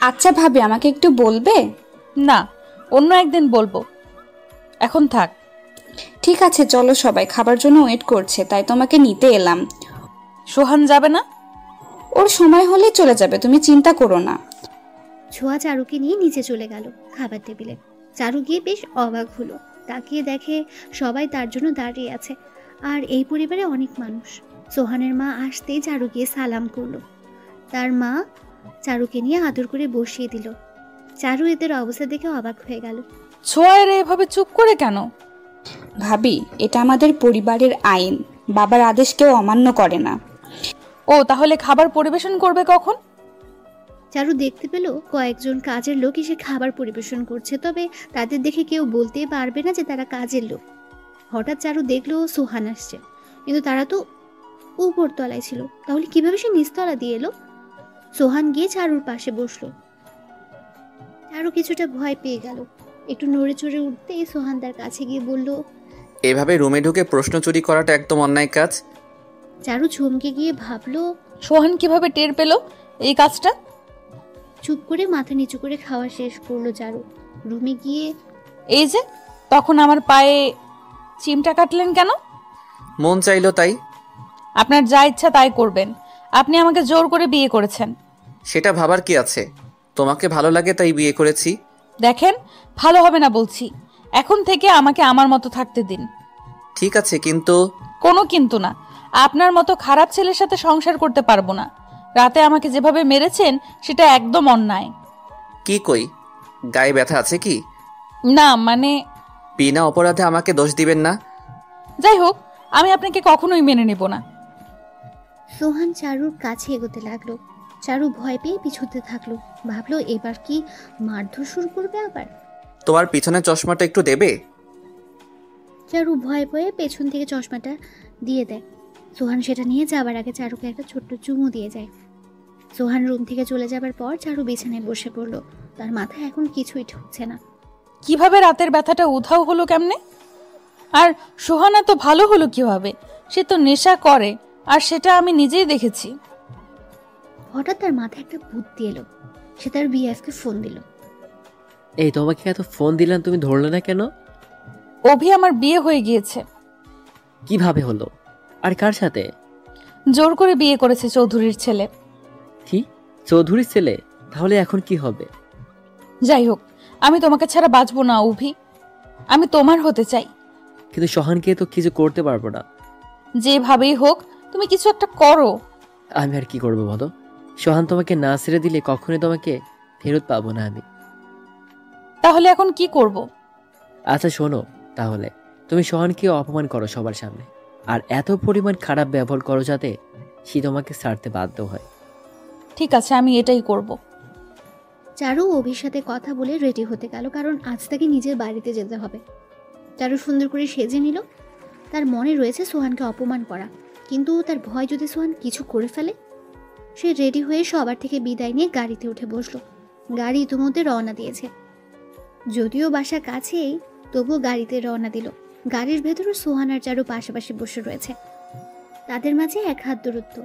আচ্ছা ভাবি, আমাকে একটু বলবে?
না, অন্য একদিন বলবো, এখন থাক।
ঠিক আছে, চলো, সবাই খাবার জন্য ওয়েট করছে, তাই তোমাকে নিতে এলাম।
সোহান যাবে না?
ওর সময় হলে চলে যাবে, তুমি চিন্তা করো না।
ছোঁয়া চারুকে নিয়ে নিচে চলে গেল খাবার টেবিলে। চারু গিয়ে বেশ অবাক হলো। তাকিয়ে দেখে সবাই তার জন্য দাঁড়িয়ে আছে, আর এই পরিবারে অনেক মানুষ। সোহানের মা আসতেই চারু গিয়ে সালাম করলো। তার মা চারুকে নিয়ে আদর করে বসিয়ে দিল। চারু এদের অবস্থা দেখে অবাক হয়ে গেল।
ছোঁয়ার এভাবে চুপ করে কেন?
ভাবি, এটা আমাদের পরিবারের আইন, বাবার আদেশ কেউ অমান্য করে না।
ও, তাহলে খাবার পরিবেশন করবে কখন?
চারু দেখতে পেল কয়েকজন কাজের লোক এসে খাবার পরিবেশন করছে, তবে তাদের দেখে কেউ বলতেই পারবে না যে তারা কাজের লোক। হঠাৎ চারু দেখলো সোহান আসছে, কিন্তু তারা তো উপর তলায় ছিল, তাহলে কিভাবে সে নিচতলা দিয়ে এলো? সোহান গিয়ে চারুর পাশে বসলো। চারু কিছুটা ভয় পেয়ে গেল। একটু নড়ে চড়ে উঠতেই সোহান তার কাছে গিয়ে বলল,
এভাবে রুমে ঢুকে প্রশ্ন চুরি করাটা একদম অন্যায় কাজ।
চারু চমকে গিয়ে ভাবলো
সোহান কিভাবে টের পেল এই কাজটা।
চুপ করে মাথা নিচু করে খাওয়া শেষ করলো চারু। রুমে গিয়ে,
এই যে তখন আমার পায়ে চিমটা কাটলেন কেন?
মন চাইলো তাই।
আপনার যা ইচ্ছা তাই করবেন, আপনি আমাকে জোর করে বিয়ে করেছেন।
সেটা ভাবার কি আছে? তোমাকে ভালো লাগে তাই বিয়ে করেছি।
দেখেন, ভালো হবে না বলছি, এখন থেকে আমাকে আমার মতো থাকতে দিন।
ঠিক আছে, কিন্তু
কোনো কিন্তু না, আপনার মতো খারাপ ছেলের সাথে সংসার করতে পারবো না। রাতে আমাকে যেভাবে মেরেছেন সেটা একদম অন্যায়।
কি কই, গায়ে ব্যথা আছে কি?
না মানে,
বিনা অপরাধে আমাকে দোষ দিবেন না।
যাই হোক, আমি আপনাকে কখনোই মেনে নেব না।
সোহান চারুর কাছে এগোতে লাগলো। চারু ভয় পেয়ে পিছুতে থাকলো। ভাবলো এবার কি মারধর শুরু করবে আবার।
তোমার পিছনে চশমাটা একটু দেবে?
চারু ভয় পেয়ে পেছন থেকে চশমাটা দিয়ে দেয়। সোহান সেটা নিয়ে যাবার আগে চারুকে একটা ছোট্ট চুমু দিয়ে যায়। সোহান রুম থেকে চলে যাবার পর চারু বিছানায় বসে পড়লো। তার মাথায় এখন কিছুই ঢুকছে না।
কিভাবে রাতের ব্যথাটা উধাও হলো কেমনে? আর সোহান এত ভালো হলো কিভাবে? সে তো নেশা করে, আর সেটা আমি নিজেই দেখেছি।
হঠাৎ তার মাথায় একটা বুদ্ধি এলো। সে তার বিএফকে ফোন দিল।
এই, তোমাকে এত ফোন দিলাম, তুমি ধরলে না কেন?
অভি, আমার বিয়ে হয়ে গিয়েছে।
কিভাবে হলো? আর কার সাথে?
জোর করে বিয়ে করেছে চৌধুরীর ছেলে।
কি, চৌধুরীর ছেলে? তাহলে এখন কি হবে?
যাই হোক, আমি তোমাকে ছাড়া বাঁচবো না অভি, আমি তোমার হতে চাই।
কিন্তু সোহানকে তো কিছু করতে পারবো না।
যেভাবেই হোক তুমি কিছু একটা করো।
আমি আর কি করবো বলো? সোহান তোমাকে না ছেড়ে দিলে কখনোই তোমাকে ফেরত পাবো না আমি।
তাহলে এখন কি করব?
আচ্ছা শোনো, তাহলে তুমি সোহানকে অপমান করো সবার সামনে, আর এত পরিমাণ খারাপ ব্যবহার করো যাতে সে তোমাকে ছাড়তে বাধ্য হয়।
ঠিক আছে, আমি এটাই করব।
চারু অভির সাথে কথা বলে রেডি হতে গেল, কারণ আজ তাকে নিজের বাড়িতে যেতে হবে। চারু সুন্দর করে সেজে নিল। তার মনে রয়েছে সোহানকে অপমান করা, কিন্তু তার ভয় যদি সোহান কিছু করে ফেলে। সে রেডি হয়ে সবার থেকে বিদায় নিয়ে গাড়িতে উঠে বসলো। গাড়ি ইতিমধ্যে রওনা দিয়েছে। যদিও বাসা কাছেই, তবুও গাড়িতে রওনা দিল। গাড়ির ভেতরে সোহান আর চারু পাশাপাশি বসে রয়েছে। তাদের মাঝে এক হাত দূরত্ব।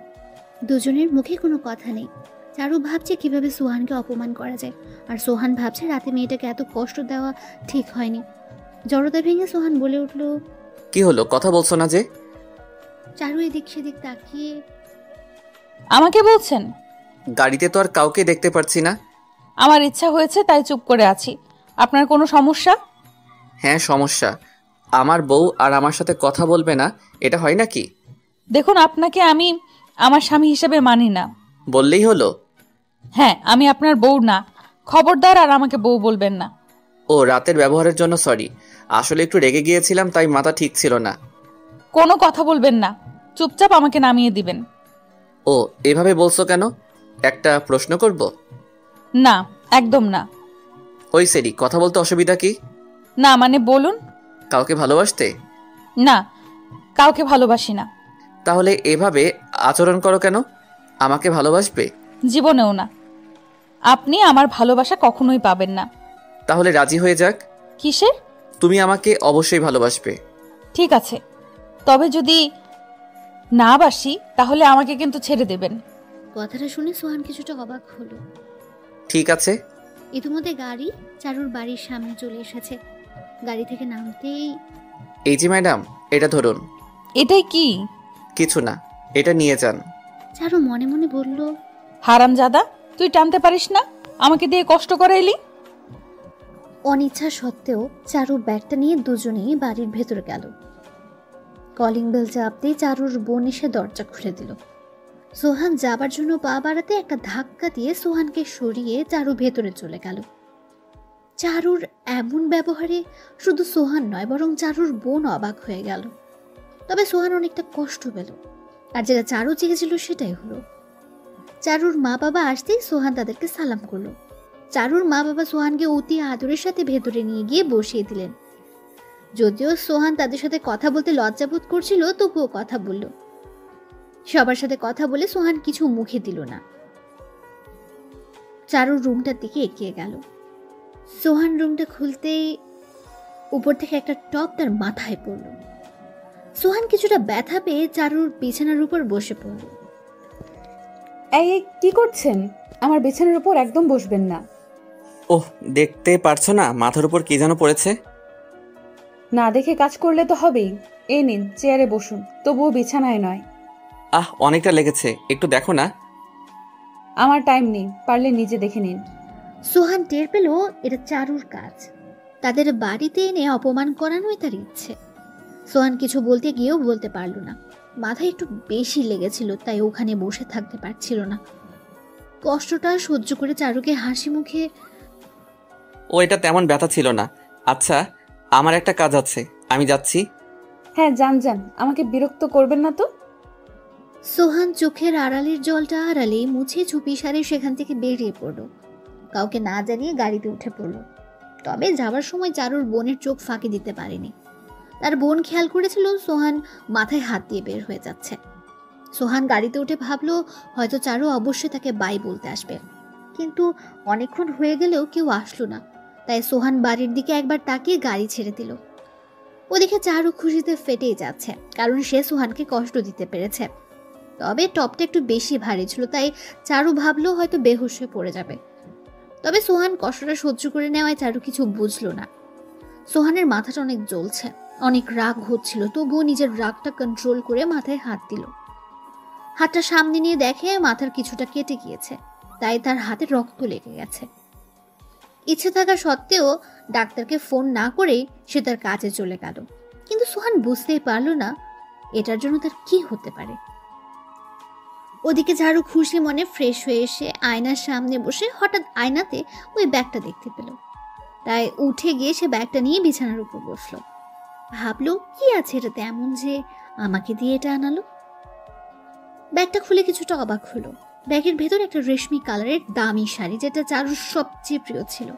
দুজনের মুখে কোনো কথা নেই। চারু ভাবছে কিভাবে সোহানকে অপমান করা যায়, আর সোহান ভাবছে রাতে মেয়েটাকে এত কষ্ট দেওয়া ঠিক হয়নি। জড়তা ভেঙে সোহান বলে উঠল,
কি হলো, কথা বলছো না যে?
চারু এদিক সেদিক তাকিয়ে,
আমাকে বলছেন?
গাড়িতে তো আর কাউকে দেখতে পারছি না।
আমার ইচ্ছা হয়েছে তাই চুপ করে আছি। আপনার কোনো সমস্যা?
হ্যাঁ সমস্যা। আমার বউ আর আমার সাথে কথা বলবে না, এটা হয় নাকি?
দেখুন, আপনাকে আমি আমার স্বামী হিসেবে মানি না।
বললেই হলো।
হ্যাঁ, আমি আপনার বউ না। খবরদার আর আমাকে বউ বলবেন না।
ও, রাতের ব্যবহারের জন্য সরি। আসলে একটু রেগে গিয়েছিলাম, তাই মাথা ঠিক ছিল না।
কোনো কথা বলবেন না, চুপচাপ আমাকে নামিয়ে দিবেন।
ও, এভাবে বলছো কেন? একটা প্রশ্ন করব?
না, একদম না।
ওই সেরি, কথা বলতে অসুবিধা কি?
না মানে বলুন।
কাউকে ভালোবাসতে?
না, কাউকে ভালোবাসি না।
তাহলে এভাবে আচরণ করো কেন? আমাকে ভালোবাসবে?
জীবনেও না। আপনি আমার ভালোবাসা কখনোই পাবেন না।
তাহলে রাজি হয়ে যাক।
কিসের?
তুমি আমাকে অবশ্যই ভালোবাসবে।
ঠিক আছে, তবে যদি না বাসি তাহলে আমাকে কিন্তু ছেড়ে দেবেন।
কথাটা শুনে সোহান কিছুটা অবাক হলো।
ঠিক আছে।
ইতিমধ্যে গাড়ি চারুর বাড়ির সামনে চলে এসেছে। গাড়ি থেকে নামতেই,
এই যে ম্যাডাম, এটা ধরুন।
এটাই কি?
কিছু না, এটা নিয়ে যান।
চারু মনে মনে বলল,
হারামজাদা, তুই টানতে পারিস না, আমাকে দিয়ে কষ্ট করাইলি।
অনিচ্ছা সত্ত্বেও চারু ব্যাগটা নিয়ে দুজনেই বাড়ির ভেতরে গেল। কলিং বেল চাপতেই চারুর বোন এসে দরজা খুলে দিল। সোহান যাবার জন্য পা বাড়াতে একটা ধাক্কা দিয়ে সোহানকে সরিয়ে চারু ভেতরে চলে গেল। চারুর এমন ব্যবহারে শুধু সোহান নয়, বরং চারুর বোন অবাক হয়ে গেল। তবে সোহান অনেকটা কষ্ট পেল, আর যেটা চারু চেয়েছিল সেটাই হলো। চারুর মা বাবা আসতেই সোহান তাদেরকে সালাম করলো। চারুর মা বাবা সোহানকে অতি আদরের সাথে ভেতরে নিয়ে গিয়ে বসিয়ে দিলেন। যদিও সোহান তাদের সাথে কথা বলতে লজ্জাবোধ করছিল, তবুও কথা বলল। সবার সাথে কথা বলে সোহান কিছু মুখে দিল না। চারুর রুমটার দিকে এগিয়ে গেল। সোহান রুমটা খুলতেই উপর থেকে একটা টপ তার মাথায় পড়ল। সোহান কিছুটা ব্যথা পেয়ে চারুর বিছানার উপর বসে পড়ল।
এই কি করছেন? আমার বিছানার উপর একদম বসবেন না।
ওহ, দেখতে পারছো না মাথার উপর কি যেন পড়েছে?
না দেখে কাজ করলে তো হবেই। এই নিন, চেয়ারে বসুন, তবুও বিছানায় নয়।
অনেকটা লেগেছে, একটু দেখো না।
আমার টাইম নেই, পারলে নিজে দেখে নিন।
সোহান টের পেল এটা চারুর কাজ। তাদের বাড়িতে এনে অপমান করানোই তার ইচ্ছে। সোহান কিছু বলতে গিয়েও বলতে পারল না। মাথায় একটু বেশি লেগেছিল, তাই ওখানে বসে থাকতে পারছিল না। কষ্টটা সহ্য করে চারুকে হাসি মুখে,
ও, এটা তেমন ব্যথা ছিল না। আচ্ছা, আমার একটা কাজ আছে, আমি যাচ্ছি।
হ্যাঁ যান যান, আমাকে বিরক্ত করবেন না তো।
সোহান চোখের আড়ালের জলটা আড়ালে মুছে চুপি সারে সেখান থেকে বেরিয়ে পড়ল। কাউকে না জানিয়ে গাড়িতে উঠে পড়ল। তবে যাবার সময় চারুর বোনের চোখ ফাঁকি দিতে পারেনি। তার বোন খেয়াল করেছিল সোহান মাথায় হাত দিয়ে বের হয়ে যাচ্ছে। সোহান গাড়িতে উঠে ভাবলো হয়তো চারু অবশ্যই তাকে বাই বলতে আসবে, কিন্তু অনেকক্ষণ হয়ে গেলেও কেউ আসলো না। তাই সোহান বাড়ির দিকে একবার তাকিয়ে গাড়ি ছেড়ে দিল। ওদিকে চারু খুশিতে ফেটেই যাচ্ছে, কারণ সে সোহানকে কষ্ট দিতে পেরেছে। তবে টপটা একটু বেশি ভারী ছিল, তাই চারু ভাবলো হয়তো বেহুশ হয়ে পড়ে যাবে। তবে সোহান কষ্টটা সহ্য করে নেওয়ায় চারু কিছু বুঝলো না। সোহানের মাথাটা অনেক জ্বলছে, অনেক রাগ হচ্ছিল, তবুও নিজের রাগটা কন্ট্রোল করে মাথায় হাত দিল। হাতটা সামনে নিয়ে দেখে মাথার কিছুটা কেটে গিয়েছে, তাই তার হাতে রক্ত লেগে গেছে। ইচ্ছে থাকা সত্ত্বেও ডাক্তারকে ফোন না করেই সে তার কাজে চলে গেল। কিন্তু সোহান বুঝতেই পারল না এটার জন্য তার কি হতে পারে। ওদিকে ঝাড়ু খুশি মনে ফ্রেশ হয়ে এসে আয়নার সামনে বসে হঠাৎ আয়নাতে ওই ব্যাগটা দেখতে পেল। তাই উঠে গিয়ে সে ব্যাগটা নিয়ে বিছানার উপর বসলো। ভাবলো কি আছে এটাতে এমন যে আমাকে দিয়ে এটা আনালো। ব্যাগটা খুলে কিছুটা অবাক হলো। ব্যাগের ভেতর একটা রেশমি কালারের দামি শাড়ি, যেটা চারুর সবচেয়ে প্রিয় ছিল।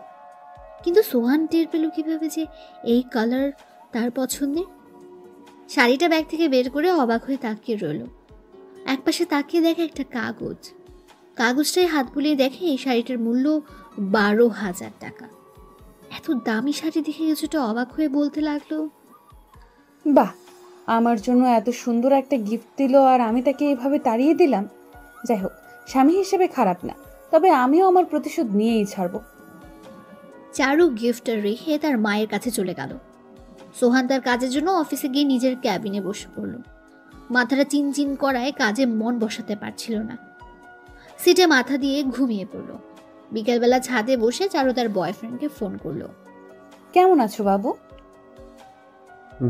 কিন্তু সোহান টের পেল কিভাবে যে এই কালার তার পছন্দের। শাড়িটা ব্যাগ থেকে বের করে অবাক হয়ে তাকিয়ে রইল। একপাশে তাকিয়ে দেখে একটা কাগজ। কাগজটায় হাত বুলিয়ে দেখে এই শাড়িটার মূল্য 12,000 টাকা। এত দামি শাড়ি দেখে কিছুটা অবাক হয়ে বলতে লাগলো,
বাহ, আমার জন্য এত সুন্দর একটা গিফট দিল আর আমি তাকে এইভাবে তাড়িয়ে দিলাম। যাই হোক, স্বামী হিসেবে খারাপ না, তবে আমিও আমার প্রতিশোধ নিয়েই ছাড়বো।
চারু গিফটটা রেখে তার মায়ের কাছে চলে গেল। সোহান তার কাজের জন্য অফিসে গিয়ে নিজের ক্যাবিনে বসে পড়ল। মাথাটা চিনচিন করায় কাজে মন বসাতে পারছিল না। সিটে মাথা দিয়ে ঘুমিয়ে পড়ল। বিকেলবেলা ছাদে বসে চারু তার বয়ফ্রেন্ডকে ফোন করলো।
কেমন আছো বাবু?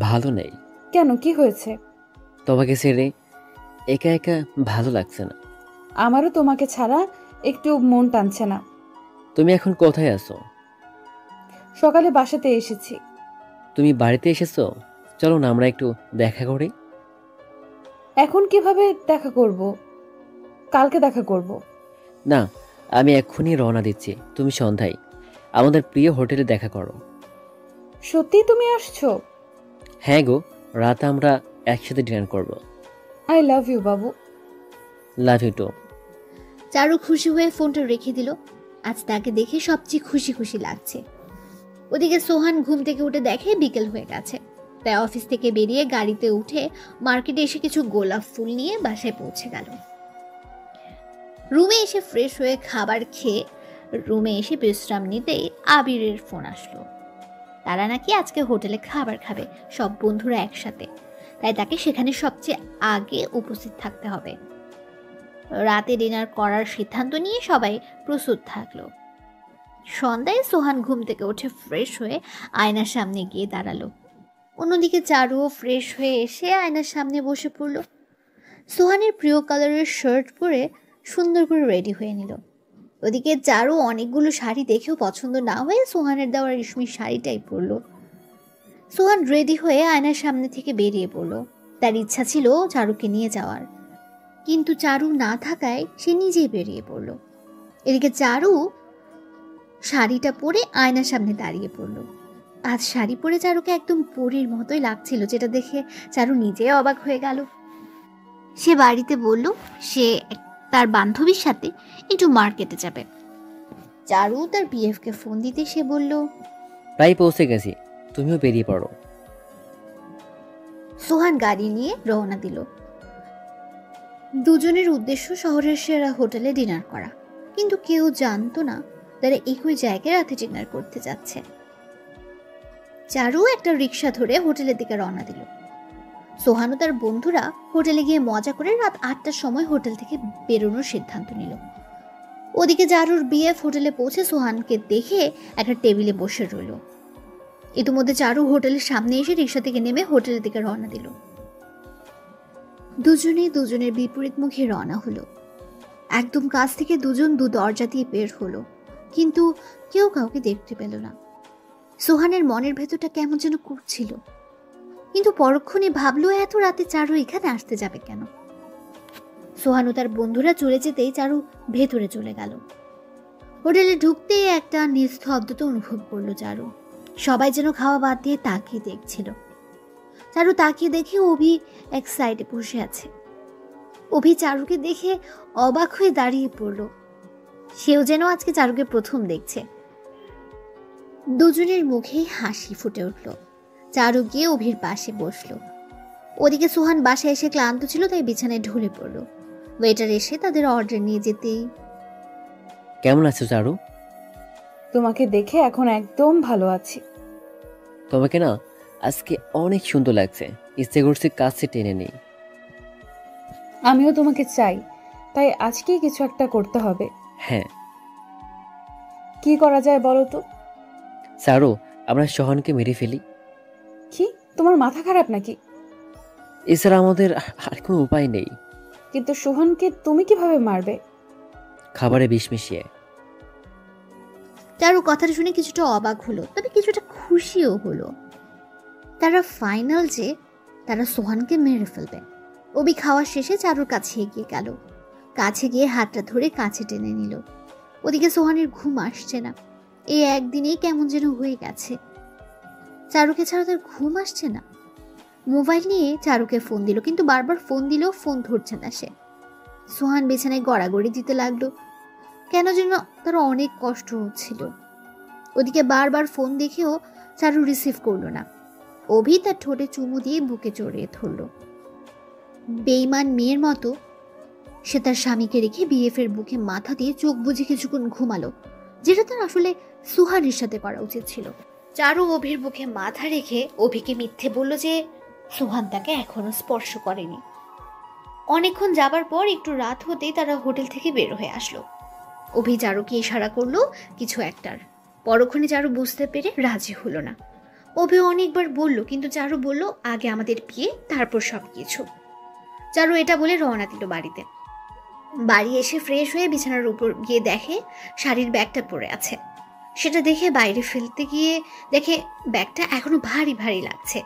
ভালো নেই।
কেন, কি হয়েছে?
তোমাকে ছেড়ে একা একা ভালো লাগছে না।
আমারও তোমাকে ছাড়া একটু মন টানছে না।
তুমি এখন কোথায় আছো?
সকালে বাসাতে এসেছি।
তুমি বাড়িতে এসেছো? চলো না আমরা একটু দেখা করি।
এখন কিভাবে দেখা করব? কালকে দেখা করব।
না, আমি এক্ষুনি রওনা দিচ্ছি। তুমি সন্ধ্যায় আমাদের প্রিয় হোটেলে দেখা করো।
সত্যি তুমি আসছো?
হ্যাঁ গো, রাতে আমরা একসাথে ডিনার করব।
I love you Babu.
Love you two.
চারু খুশি হয়ে ফোনটা রেখে দিল। আজ তাকে দেখে সবচেয়ে খুশি খুশি লাগছে। ওদিকে সোহান ঘুম থেকে উঠে দেখে বিকেল হয়ে গেছে। তাই অফিস থেকে বেরিয়ে গাড়িতে উঠে মার্কেটে এসে কিছু গোলাপ ফুল নিয়ে বাসায় পৌঁছে গেল। রুমে এসে ফ্রেশ হয়ে খাবার খেয়ে রুমে এসে বিশ্রাম নিতেই আবিরের ফোন আসলো। তারা নাকি আজকে হোটেলে খাবার খাবে, সব বন্ধুরা একসাথে। তাই তাকে সেখানে সবচেয়ে আগে উপস্থিত থাকতে হবে। রাতে ডিনার করার সিদ্ধান্ত নিয়ে সবাই প্রস্তুত থাকলো। সন্ধ্যায় সোহান ঘুম থেকে উঠে ফ্রেশ হয়ে আয়নার সামনে গিয়ে দাঁড়ালো। অন্যদিকে চারুও ফ্রেশ হয়ে এসে আয়নার সামনে বসে পড়ল। সোহানের প্রিয় কালারের শার্ট পরে সুন্দর করে রেডি হয়ে নিল। ওদিকে চারু অনেকগুলো শাড়ি দেখেও পছন্দ না হয়ে সোহানের দেওয়া রেশমির শাড়িটাই পরল। সোহান রেডি হয়ে আয়নার সামনে থেকে বেরিয়ে পড়ল। তার ইচ্ছা ছিল চারুকে নিয়ে যাওয়ার, কিন্তু চারু না থাকায় সে নিজেই বেরিয়ে পড়ল। এদিকে চারু শাড়িটা পরে আয়নার সামনে দাঁড়িয়ে পড়ল। আজ শাড়ি পরে চারুকে একদম পরীর মতোই লাগছিল, যেটা দেখে চারু নিজেই অবাক হয়ে গেল। সে বাড়িতে বলল সে তার বান্ধবীর সাথে একটু মার্কেটে যাবে। চারু তার বিএফকে ফোন দিতে সে বলল,
প্রায় পৌঁছে গেছি, তুমিও বেরিয়ে পড়ো।
সোহান গাড়ি নিয়ে রওনা দিল। দুজনের উদ্দেশ্য শহরের সেরা হোটেলে ডিনার করা, কিন্তু কেউ জানতো না তারা একই জায়গায় রাতে ডিনার করতে যাচ্ছে। চারু একটা রিক্সা ধরে হোটেলের দিকে রওনা দিল। সোহান ও তার বন্ধুরা হোটেলে গিয়ে মজা করে রাত 8টার সময় হোটেল থেকে বেরোনোর সিদ্ধান্ত নিল। ওদিকে চারুর বিএফ হোটেলে পৌঁছে সোহানকে দেখে একটা টেবিলে বসে রইল। ইতিমধ্যে চারু হোটেলের সামনে এসে রিক্সা থেকে নেমে হোটেলের দিকে রওনা দিল। দুজনেই দুজনের বিপরীত মুখে রওনা হলো। একদম কাছ থেকে দুজন দু দরজা দিয়ে বের হলো, কিন্তু কেউ কাউকে দেখতে পেল না। সোহানের মনের ভেতরটা কেমন যেন করছিল, কিন্তু পরক্ষণে ভাবলো এত রাতে চারু এখানে আসতে যাবে কেন। সোহান ও তার বন্ধুরা চলে যেতেই চারু ভেতরে চলে গেল। হোটেলে ঢুকতেই একটা নিস্তব্ধতা অনুভব করলো চারু। সবাই যেন খাওয়া বাদ দিয়ে তাকিয়ে দেখছিল। চারু তাকিয়ে দেখে অভি এক সাইডে বসে আছে। অভি চারুকে দেখে অবাক হয়ে দাঁড়িয়ে পড়ল। সেও যেন আজকে চারুকে প্রথম দেখছে। দুজনের মুখেই হাসি ফুটে উঠল। চারু গিয়ে অভির পাশে বসলো। ওদিকে সোহান বাসায় এসে ক্লান্ত ছিল, তাই বিছানায় ঢলে পড়ল। ওয়েটার এসে তাদের অর্ডার নিয়ে যেতেই,
কেমন আছো চারু?
তোমাকে দেখে এখন একদম ভালো আছি।
তোমাকে না আজকে অনেক সুন্দর লাগছে, ইচ্ছে করছে কাছে টেনে নেই।
আমিও তোমাকে চাই, তাই আজকেই কিছু একটা করতে হবে।
হ্যাঁ,
কি করা যায় বলো তো?
চারু, আমরা সোহানকে মেরে ফেলি।
কি, তোমার মাথা খারাপ নাকি?
এছাড়া আমাদের আর কোনো উপায় নেই।
কিন্তু সোহানকে তুমি কিভাবে মারবে?
খাবারে বিষ মিশিয়ে।
চারু কথাটা শুনে কিছুটা অবাক হলো, তবে কিছুটা খুশিও হলো। তারা ফাইনাল যে তারা সোহানকে মেরে ফেলবে। অভি খাওয়া শেষে চারুর কাছে এগিয়ে গেল। কাছে গিয়ে হাতটা ধরে কাছে টেনে নিল। ওদিকে সোহানের ঘুম আসছে না। এই একদিনেই কেমন যেন হয়ে গেছে। চারুকে ছাড়া তার ঘুম আসছে না। মোবাইল নিয়ে চারুকে ফোন দিল, কিন্তু বারবার ফোন দিলেও ফোন ধরছে না সে। সোহান বিছানায় গড়াগড়ি দিতে লাগলো। কেন যেন তার অনেক কষ্ট হচ্ছিল। ওদিকে বারবার ফোন দেখেও চারু রিসিভ করলো না। অভি তার ঠোঁটে চুমু দিয়ে বুকে জড়িয়ে ধরল। বেঈমান মেয়ের মতো সে তার স্বামীকে রেখে বিএফের বুকে মাথা দিয়ে চোখ বুজে কিছুক্ষণ ঘুমালো, যেটা তার আসলে সুহানের সাথে করা উচিত ছিল। চারু অভির বুকে মাথা রেখে অভিকে মিথ্যে বলল যে সুহান তাকে এখনো স্পর্শ করেনি। অনেকক্ষণ যাবার পর একটু রাত হতেই তারা হোটেল থেকে বের হয়ে আসলো। অভি চারুকে ইশারা করলো কিছু একটার। পরক্ষণে চারু বুঝতে পেরে রাজি হলো না। অভি অনেকবার বলল, কিন্তু চারু বলল আগে আমাদের বিয়ে, তারপর সব কিছু। চারু এটা বলে রওনা দিল বাড়িতে। বাড়ি এসে ফ্রেশ হয়ে বিছানার উপর গিয়ে দেখে শাড়ির ব্যাগটা পড়ে আছে। সেটা দেখে বাইরে ফেলতে গিয়ে দেখে ব্যাগটা এখনো ভারী ভারী লাগছে।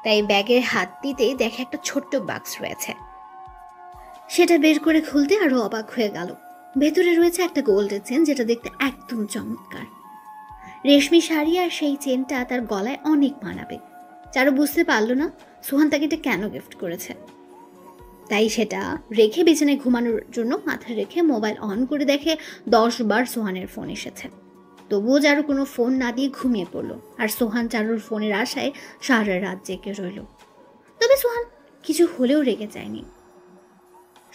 তাই ব্যাগের হাত দিতেই দেখে একটা ছোট্ট বাক্স রয়েছে। সেটা বের করে খুলতে আরো অবাক হয়ে গেল। ভেতরে রয়েছে একটা গোল্ডের চেন, যেটা দেখতে একদম চমৎকার। রেশমি শাড়ি আর সেই চেনটা তার গলায় অনেক মানাবে। চারু বুঝতে পারল না সোহান তাকে এটা কেন গিফট করেছে। তাই সেটা রেখে বিছানায় ঘুমানোর জন্য মাথা রেখে মোবাইল অন করে দেখে 10 বার সোহানের ফোন এসেছে। তবুও চারু কোনো ফোন না দিয়ে ঘুমিয়ে পড়ল। আর সোহান চারুর ফোনের আশায় সারা রাত জেগে রইল। তবে সোহান কিছু হলেও রেগে যায়নি।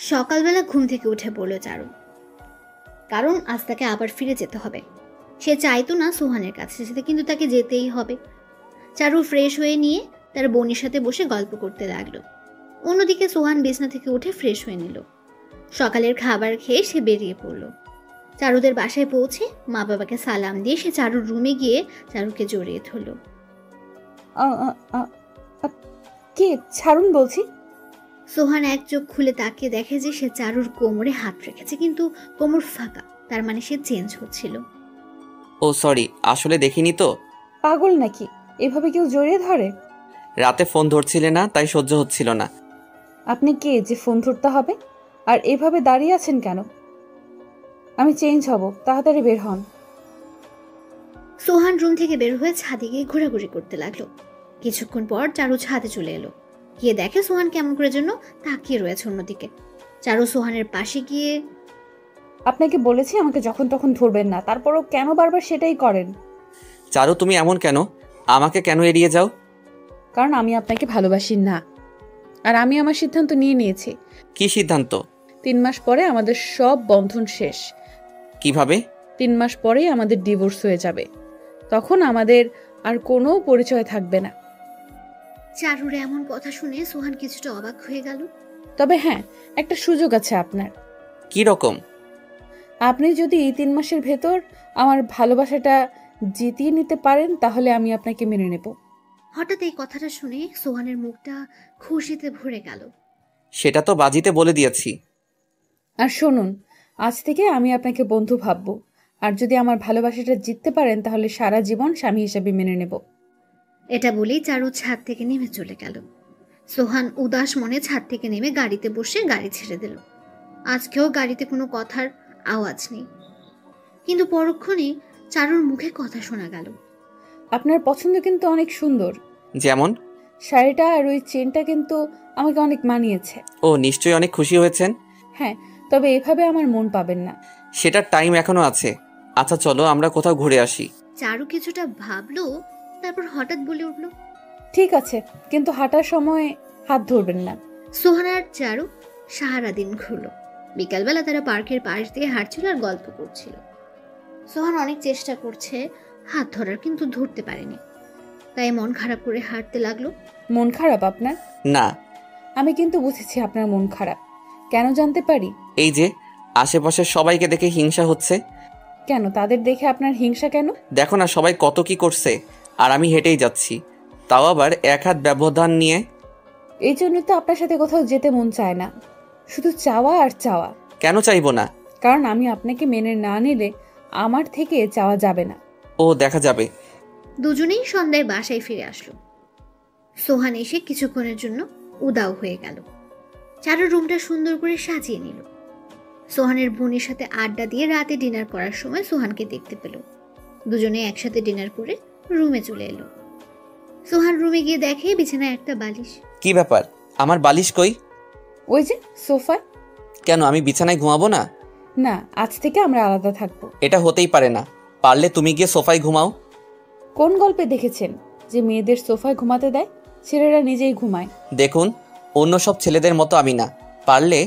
সকালবেলা ঘুম থেকে উঠে পড়ল চারু, কারণ আজ তাকে আবার ফিরে যেতে হবে। সে চাইতো না সোহানের কাছে যেতে, কিন্তু তাকে যেতেই হবে। চারু ফ্রেশ হয়ে নিয়ে তার বোনের সাথে বসে গল্প করতে লাগলো। অন্যদিকে সোহান বিছনা থেকে উঠে ফ্রেশ হয়ে নিল। সকালের খাবার খেয়ে সে বেরিয়ে পড়ল। চারুদের বাসায় পৌঁছে মা বাবাকে সালাম দিয়ে সে চারুর রুমে গিয়ে চারুকে জড়িয়ে ধরল।
কে? ছাড়ুন বলছি।
সোহান এক চোখ খুলে তাকিয়ে দেখে যে সে চারুর কোমরে হাত রেখেছে, কিন্তু কোমর ফাঁকা। তার মানে সে চেঞ্জ হচ্ছিল।
ও সরি, আসলে দেখিনি তো।
পাগল নাকি? এভাবে কেউ জড়িয়ে ধরে?
রাতে ফোন ধরছিলে না, তাই সহ্য হচ্ছিল না।
আপনি কে যে ফোন ধরতে হবে? আর এভাবে দাঁড়িয়ে আছেন কেন? আমি চেঞ্জ হব, তাড়াতাড়ি বের হন।
সোহান রুম থেকে বের হয়ে ছাদে গিয়ে ঘোরাঘুরি করতে লাগলো। কিছুক্ষণ পর চারু ছাদে চলে এলো। গিয়ে দেখে সোহান কেমন করে জন্য তাকিয়ে রয়েছে অন্যদিকে। চারু সোহানের পাশে গিয়ে,
আপনাকে বলেছি আমাকে যখন তখন ধরবেন না, তারপরও কেন বারবার সেটাই করেন?
চারু, তুমি এমন কেন? আমাকে কেন এড়িয়ে যাও?
কারণ আমি আপনাকে ভালোবাসি না। আর আমি আমার সিদ্ধান্ত নিয়ে নিয়েছি।
কি সিদ্ধান্ত?
3 মাস পরে আমাদের সব বন্ধন শেষ।
কিভাবে?
3 মাস পরেই আমাদের ডিভোর্স হয়ে যাবে। তখন আমাদের আর কোনো পরিচয় থাকবে না।
চারুর এমন কথা শুনে সোহান কিছুটা অবাক হয়ে গেল।
তবে হ্যাঁ, একটা সুযোগ আছে আপনার।
কি রকম?
আপনি যদি এই 3 মাসের ভেতর আমার ভালোবাসাটা জিতিয়ে নিতে পারেন, তাহলে আমি আপনাকে মেনে নেব।
হঠাৎ এই কথাটা শুনে সোহানের মুখটা খুশিতে ভরে গেল।
সেটা তো বাজিতে বলে দিয়েছি।
আর শুনুন, আজ থেকে আমি আপনাকে বন্ধু ভাববো। আর যদি আমার ভালোবাসাটা জিততে পারেন, তাহলে সারা জীবন স্বামী হিসেবে মেনে নেব।
এটা বলেই চারু ছাদ থেকে নেমে চলে গেল। সোহান উদাস মনে ছাদ থেকে নেমে গাড়িতে বসে গাড়ি ছেড়ে দিল। আজকেও গাড়িতে কোনো কথার আওয়াজ নেই, কিন্তু পরক্ষণে চারুর মুখে কথা শোনা গেল।
আপনার পছন্দ কিন্তু অনেক সুন্দর।
যেমন?
শাড়িটা আর ওই চেনটা কিন্তু আমাকে অনেক মানিয়েছে।
ও, নিশ্চয়ই অনেক খুশি হয়েছেন।
হ্যাঁ, তবে এভাবে আমার মন পাবেন না।
সেটার টাইম এখনো আছে। আচ্ছা চলো আমরা কোথাও ঘুরে আসি।
চারু কিছুটা ভাবলো, তারপর হঠাৎ বলে উঠল,
ঠিক আছে, কিন্তু হাঁটার সময় হাত ধরবেন না।
সোহান আর চারু সারাদিন ঘুরলো। বিকালবেলা তারা পার্কের পাশ দিয়ে হাঁটছিল আর গল্প করছিল। সোহান অনেক চেষ্টা করছে হাত ধরার, কিন্তু ধরতে পারেনি। তাই মন খারাপ করে হাঁটতে লাগলো।
মন খারাপ আপনার?
না।
আমি কিন্তু বুঝেছি আপনার মন খারাপ। কেন জানতে পারি?
এই যে আশেপাশে সবাইকে দেখে হিংসা হচ্ছে।
কেন? তাদের দেখে আপনার হিংসা কেন?
দেখো না সবাই কত কি করছে, আর আমি হেঁটেই যাচ্ছি, তাও আবার 1 হাত ব্যবধান নিয়ে।
এই জন্য তো আপনার সাথে কোথাও যেতে মন চায় না। শুধু চাওয়া আর চাওয়া।
কেন চাইবো না?
কারণ আমি আপনাকে মেনে না নিলে আমার থেকে চাওয়া যাবে না।
ও, দেখা যাবে।
দুজনেই সন্ধ্যায় বাসায় ফিরে আসলো। সোহান এসে কিছুক্ষণের জন্য উদাও হয়ে গেল। চারুর রুমটা সুন্দর করে সাজিয়ে নিল। সোহানের বোনের সাথে আড্ডা দিয়ে রাতে ডিনার করার সময় সোহানকে দেখতে পেল। দুজনে একসাথে ডিনার করে রুমে চলে এলো। সোহান রুমে গিয়ে দেখে বিছানায় একটা বালিশ।
কি ব্যাপার? আমার বালিশ কই?
ওই যে সোফা।
কেন, আমি বিছানায় ঘুমাবো না?
না, আজ থেকে আমরা আলাদা থাকবো।
এটা হতেই পারে না। পারলে তুমি গিয়ে সোফায় ঘুমাও।
কোন গল্পে দেখেছেন যে মেয়েদের সোফায় ঘুমাতে দেয়? ছেলেরা নিজেই ঘুমায়।
দেখুন, অন্য সব ছেলেদের মতো আমি না। পারলে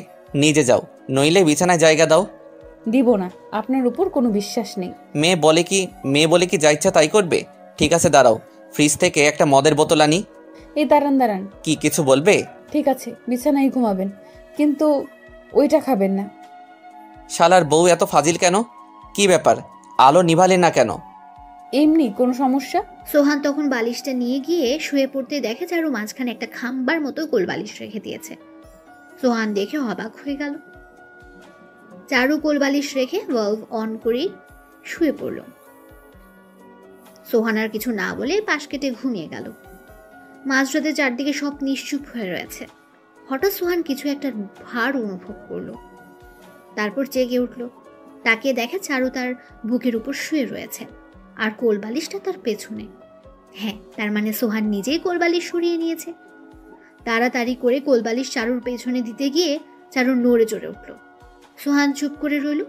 নিজে যাও, নইলে বিছানায় জায়গা দাও।
দিব না, আপনার উপর কোনো বিশ্বাস নেই।
মেয়ে বলে কি যা ইচ্ছা তাই করবে? ঠিক আছে দাঁড়াও, ফ্রিজ থেকে একটা মদের বোতল আনি।
এই দাঁড়ান।
কি কিছু বলবে?
ঠিক আছে, বিছানায় ঘুমাবেন। কিন্তু ওইটা খাবেন না।
শালার বউ এত ফাজিল কেন? কি ব্যাপার, আলো নিভালেন না কেন?
এমনি কোনো সমস্যা?
সোহান তখন বালিশটা নিয়ে গিয়ে শুয়ে পড়তে দেখে চারু মাঝখানে একটা খাম্বার মতো গোল বালিশ রেখে দিয়েছে। সোহান দেখে অবাক হয়ে গেল। চারু গোল বালিশ রেখে ভালভ অন করে শুয়ে পড়ল। সোহান আর কিছু না বলে পাশ কেটে ঘুমিয়ে গেল। মাঝরাতে চারদিকে সব নিশ্চুপ হয়ে রয়েছে। হঠাৎ সোহান কিছু একটা ভার অনুভব করলো। তারপর জেগে উঠল। তাকিয়ে দেখে চারু তার বুকের উপর শুয়ে রয়েছে, আর কোলবালিশটা তার পেছনে। হ্যাঁ, তার মানে সোহান নিজেই কোলবালিশ সরিয়ে নিয়েছে। তাড়াতাড়ি করে কোলবালিশ চারুর পেছনে দিতে গিয়ে চারু নড়ে চড়ে উঠল। সোহান চুপ করে রইল।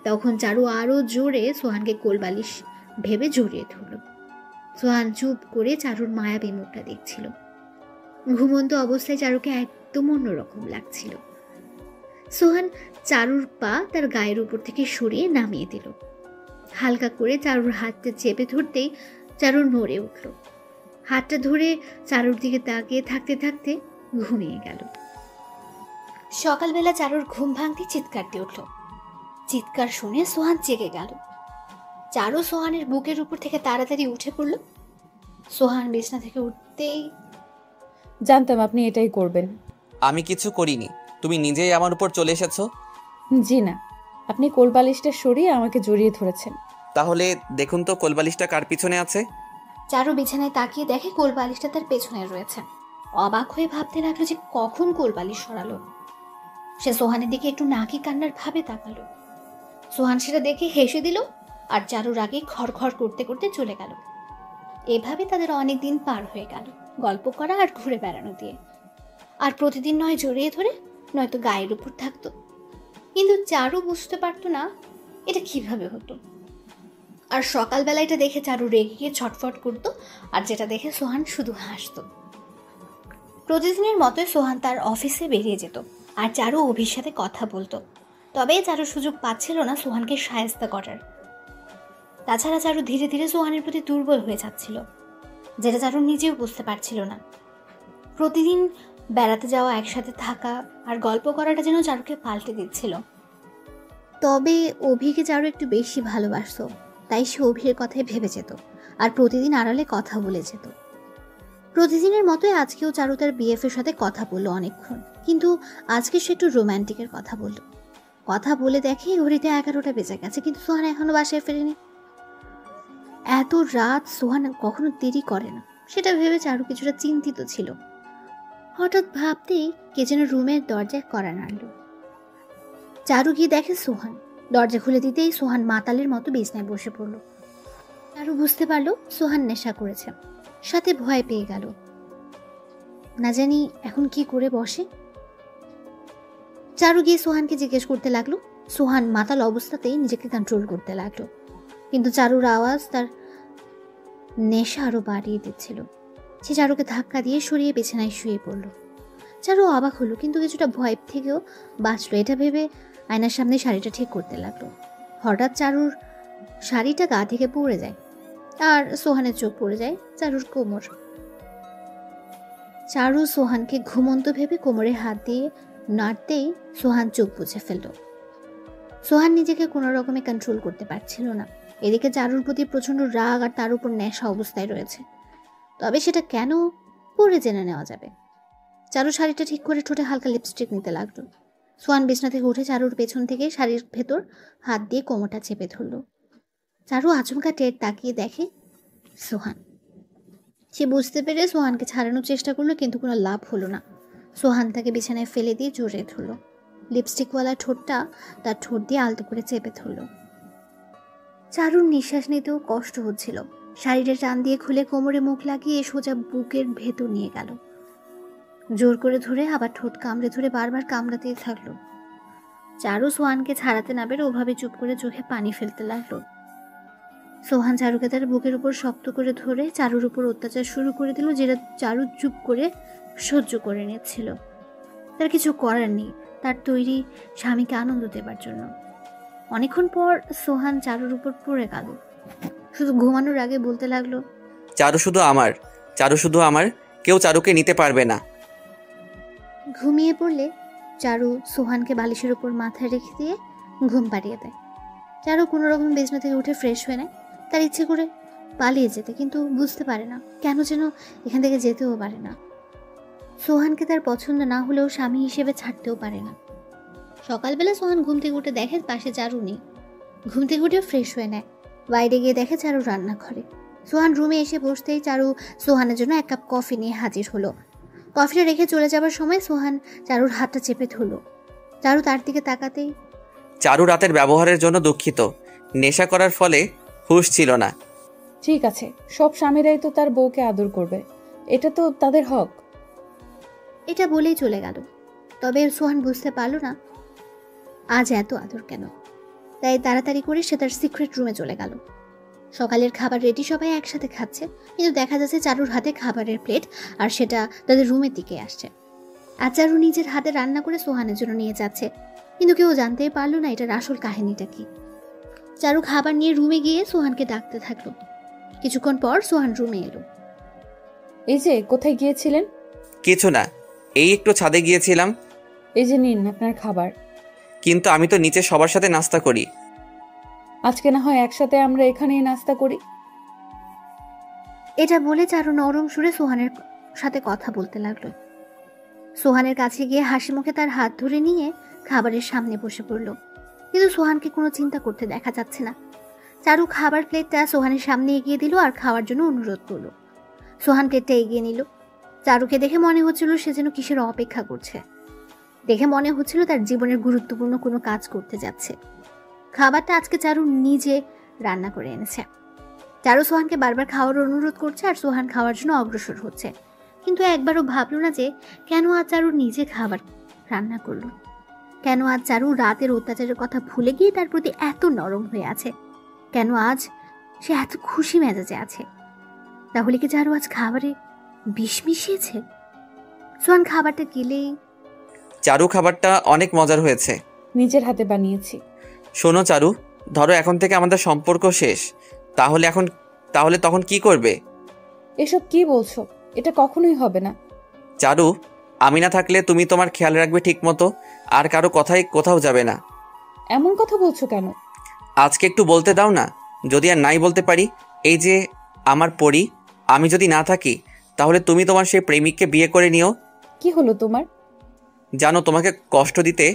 তখন চারু আরো জোরে সোহানকে কোলবালিশ ভেবে জড়িয়ে ধরল। সোহান চুপ করে চারুর মায়াবী মুখটা দেখছিল। ঘুমন্ত অবস্থায় চারুকে একদম অন্যরকম লাগছিল। সোহান চারুর পা তার গায়ের উপর থেকে সরিয়ে নামিয়ে দিল। হালকা করে চারুর হাতটা চেপে ধরতেই চারু নড়ে উঠল। হাতটা ধরে চারুর দিকে তাকিয়ে থাকতে থাকতে ঘুমিয়ে গেল। সকালবেলা চারুর ঘুম ভাঙতে চিৎকার দিয়ে উঠল। চিৎকার শুনে সোহান জেগে গেল। চারু সোহানের বুকের উপর থেকে তাড়াতাড়ি উঠে পড়ল। সোহান বিছনা থেকে উঠতেই,
জানতাম আপনি এটাই করবেন।
আমি কিছু করিনি, তুমি নিজেই আমার উপর চলে এসেছো।
জি না, আপনি কোলবালিশটা সরিয়ে আমাকে জড়িয়ে ধরেছেন।
তাহলে দেখুন তো কোলবালিশটা কার পিছনে আছে।
চারু বিছানায় তাকিয়ে দেখে কোলবালিশটা তার পেছনে রয়েছে। অবাক হয়ে ভাবতে লাগলো যে কখন কোলবালিশ সরালো। সে সোহানের দিকে একটু নাকি কান্নার ভাবে তাকালো। সোহান সেটা দেখে হেসে দিল, আর চারুর আগে খড়খড় করতে করতে চলে গেল। এভাবে তাদের অনেক দিন পার হয়ে গেল, গল্প করা আর ঘুরে বেড়ানো দিয়ে। আর প্রতিদিন নয় জড়িয়ে ধরে, নয়তো গায়ের উপর থাকতো। কিন্তু চারু বুঝতে পারতো না এটা কিভাবে হতো। আর সকালবেলা এটা দেখে চারু রেগে গিয়ে ছটফট করতো, আর যেটা দেখে সোহান শুধু হাসতো। প্রতিদিনের মতোই সোহান তার অফিসে বেরিয়ে যেত, আর চারু অভির সাথে কথা বলতো। তবে চারু সুযোগ পাচ্ছিল না সোহানকে শায়েস্তা করার। তাছাড়া চারু ধীরে ধীরে সোহানের প্রতি দুর্বল হয়ে যাচ্ছিল, যেটা চারু নিজেও বুঝতে পারছিল না। প্রতিদিন বেড়াতে যাওয়া, একসাথে থাকা আর গল্প করাটা যেন চারুকে পাল্টে দিচ্ছিল। তবে অভিকে চারু একটু বেশি ভালোবাসতো, তাই সে অভির কথাই ভেবে যেত, আর প্রতিদিন আড়ালে কথা বলে যেত। প্রতিদিনের মতোই আজকেও চারু তার বিএফের সাথে কথা বললো অনেকক্ষণ, কিন্তু আজকে সে একটু রোম্যান্টিকের কথা বলল। কথা বলে দেখে ঘড়িতে 11টা বেজে গেছে, কিন্তু সোহান এখনো বাসায় ফেরেনি। এত রাত সোহান কখনো দেরি করে না, সেটা ভেবে চারু কিছুটা চিন্তিত ছিল। হঠাৎ ভাবতেই কে যেন রুমের দরজায় কড়া নাড়ল। চারু গিয়ে দেখে সোহান। দরজা খুলে দিতেই সোহান মাতালের মতো বিছনায় বসে পড়ল। চারু বুঝতে পারলো সোহান নেশা করেছে, সাথে ভয় পেয়ে গেল। না জানি এখন কি করে বসে। চারু গিয়ে সোহানকে জিজ্ঞেস করতে লাগলো। সোহান মাতাল অবস্থাতেই নিজেকে কন্ট্রোল করতে লাগলো, কিন্তু চারুর আওয়াজ তার নেশা আরো বাড়িয়ে দিচ্ছিল। সে চারুকে ধাক্কা দিয়ে সরিয়ে বিছানায় শুয়ে পড়ল। চারু অবাক হলো, কিন্তু কিছুটা ভয় থেকেও বাঁচলো। এটা ভেবে আয়নার সামনে শাড়িটা ঠিক করতে লাগলো। হঠাৎ চারুর শাড়িটা গা থেকে পড়ে যায়, আর সোহানের চোখ পড়ে যায় চারুর কোমর। চারু সোহানকে ঘুমন্ত ভেবে কোমরে হাত দিয়ে নাড়তেই সোহান চোখ বুঝে ফেলল। সোহান নিজেকে কোনো রকমে কন্ট্রোল করতে পারছিল না। এদিকে চারুর প্রতি প্রচণ্ড রাগ, আর তার উপর নেশা অবস্থায় রয়েছে। তবে সেটা কেন পরে জেনে নেওয়া যাবে। চারু শাড়িটা ঠিক করে ঠোঁটে হালকা লিপস্টিক নিতে লাগলো। সোহান বিছনা থেকে উঠে চারুর পেছন থেকে শাড়ির ভেতর হাত দিয়ে কোমরটা চেপে ধরল। চারু আচমকা টের তাকিয়ে দেখে সোহান। সে বুঝতে পেরে সোহানকে ছাড়ানোর চেষ্টা করলো, কিন্তু কোনো লাভ হলো না। সোহান তাকে বিছানায় ফেলে দিয়ে জড়িয়ে ধরল। লিপস্টিকওয়ালা ঠোঁটটা তার ঠোঁট দিয়ে আলতো করে চেপে ধরল। চারুর নিঃশ্বাস নিতেও কষ্ট হচ্ছিল। শাড়িটা টান দিয়ে খুলে কোমরে মুখ লাগিয়ে সোজা বুকের ভেতর নিয়ে গেল। জোর করে ধরে আবার ঠোঁট কামড়ে ধরে বারবার কামড়াতেই থাকলো। চারু সোহানকে ছাড়াতে না পেরে ওভাবে চুপ করে চোখে পানি ফেলতে লাগলো। সোহান চারুকে তার বুকের উপর শক্ত করে ধরে চারুর উপর অত্যাচার শুরু করে দিল, যেটা চারু চুপ করে সহ্য করে নিচ্ছিল। তার কিছু করার নেই, তার তৈরি স্বামীকে আনন্দ দেবার জন্য। অনেকক্ষণ পর সোহান চারুর উপর পড়ে গেল। শুধু ঘুমানোর আগে বলতে লাগলো,
চারু শুধু আমার, চারু শুধু আমার, কেউ চারুকে নিতে পারবে না।
ঘুমিয়ে পড়লে চারু সোহানকে বালিশের উপর মাথায় রেখে দিয়ে ঘুম পাড়িয়ে দেয়। চারু কোনো রকম বিছানা থেকে উঠে ফ্রেশ হয়ে নেয়। তার ইচ্ছে করে পালিয়ে যেতে, কিন্তু বুঝতে পারে না কেন যেন এখান থেকে যেতেও পারে না। সোহানকে তার পছন্দ না হলেও স্বামী হিসেবে ছাড়তেও পারে না। সকালবেলা সোহান ঘুম থেকে উঠে দেখে পাশে চারু নেই। ঘুম থেকে উঠে ফ্রেশ হয়ে নেয়। বাইরে গিয়ে দেখে চারু রান্না করে। সোহান রুমে এসে বসতেই চারু সোহানের জন্য 1 কাপ কফি নিয়ে হাজির হলো। কফিটা রেখে চলে যাবার সময় সোহান চারুর হাতটা চেপে ধরলো। চারু তার দিকে তাকাতেই,
চারু রাতের ব্যবহারের জন্য দুঃখিত। নেশা করার ফলে হুঁশ ছিল না।
ঠিক আছে, সব স্বামীরাই তো তার বউকে আদর করবে, এটা তো তাদের হক।
এটা বলেই চলে গেল। তবে সোহান বুঝতে পারল না আজ এত আদর কেন। তাই তাড়াতাড়ি করে সে তার সিক্রেট রুমে চলে গেল। সকালের খাবার রেডি, সবাই একসাথে খাচ্ছে, কিন্তু দেখা যাচ্ছে চারুর হাতে খাবারের প্লেট, আর সেটা তাদের রুমের দিকে আসছে। আর চারু নিজের হাতে রান্না করে সোহানের জন্য নিয়ে যাচ্ছে, কিন্তু কেউ জানতেই পারলো না এটার আসল কাহিনীটা কি। চারু খাবার নিয়ে রুমে গিয়ে সোহানকে ডাকতে থাকলো। কিছুক্ষণ পর সোহান রুমে এলো।
এই যে, কোথায় গিয়েছিলেন?
কিছু না, এই একটু ছাদে গিয়েছিলাম।
এই যে নিন আপনার খাবার।
কিন্তু আমি তো নিচে সবার সাথে নাস্তা করি।
আজকে না হয় একসাথে আমরা এখানেই নাস্তা করি।
এটা বলে চারু নরম সুরে সোহানের সাথে কথা বলতে লাগলো। সোহানের কাছে গিয়ে হাসি মুখে তার হাত ধরে নিয়ে খাবারের সামনে বসে পড়ল, কিন্তু সোহানকে কোনো চিন্তা করতে দেখা যাচ্ছে না। চারু খাবার প্লেটটা সোহানের সামনে এগিয়ে দিল আর খাওয়ার জন্য অনুরোধ করলো। সোহান প্লেটটা এগিয়ে নিল। চারুকে দেখে মনে হচ্ছিল সে যেন কিসের অপেক্ষা করছে। দেখে মনে হচ্ছিল তার জীবনের গুরুত্বপূর্ণ কোনো কাজ করতে যাচ্ছে। খাবারটা আজকে চারু নিজে রান্না করে এনেছে। চারু সোহানকে বারবার খাওয়ার অনুরোধ করছে আর সোহান খাওয়ার জন্য অগ্রসর হচ্ছে, কিন্তু একবারও ভাবলো না যে কেন আজ চারু নিজে খাবার রান্না করলো। কেন আজ চারু রাতের অত্যাচারের কথা ভুলে গিয়ে তার প্রতি এত নরম হয়ে আছে। কেন আজ সে এত খুশি মেজাজে আছে। তাহলে কি চারু আজ খাবারে বিষ মিশিয়েছে? সোহান খাবারটা গিলেই,
চারু, খাবারটা অনেক মজার হয়েছে,
নিজের হাতে বানিয়েছি।
শোনো চারু, ধরো এখন থেকে আমাদের সম্পর্ক শেষ, তাহলে তখন কি করবে?
এসব কি বলছো? এটা কখনোই হবে না।
চারু, আমি না থাকলে তুমি তোমার খেয়াল রাখবে ঠিক মতো, আর কারো কথাই কোথাও যাবে না।
এমন কথা বলছো কেন?
আজকে একটু বলতে দাও না। যদি আর নাই বলতে পারি, এই যে আমার পরি, আমি যদি না থাকি তাহলে তুমি তোমার সেই প্রেমিককে বিয়ে করে নিও।
কি হলো তোমার?
জানো, তোমাকে কষ্ট দিতে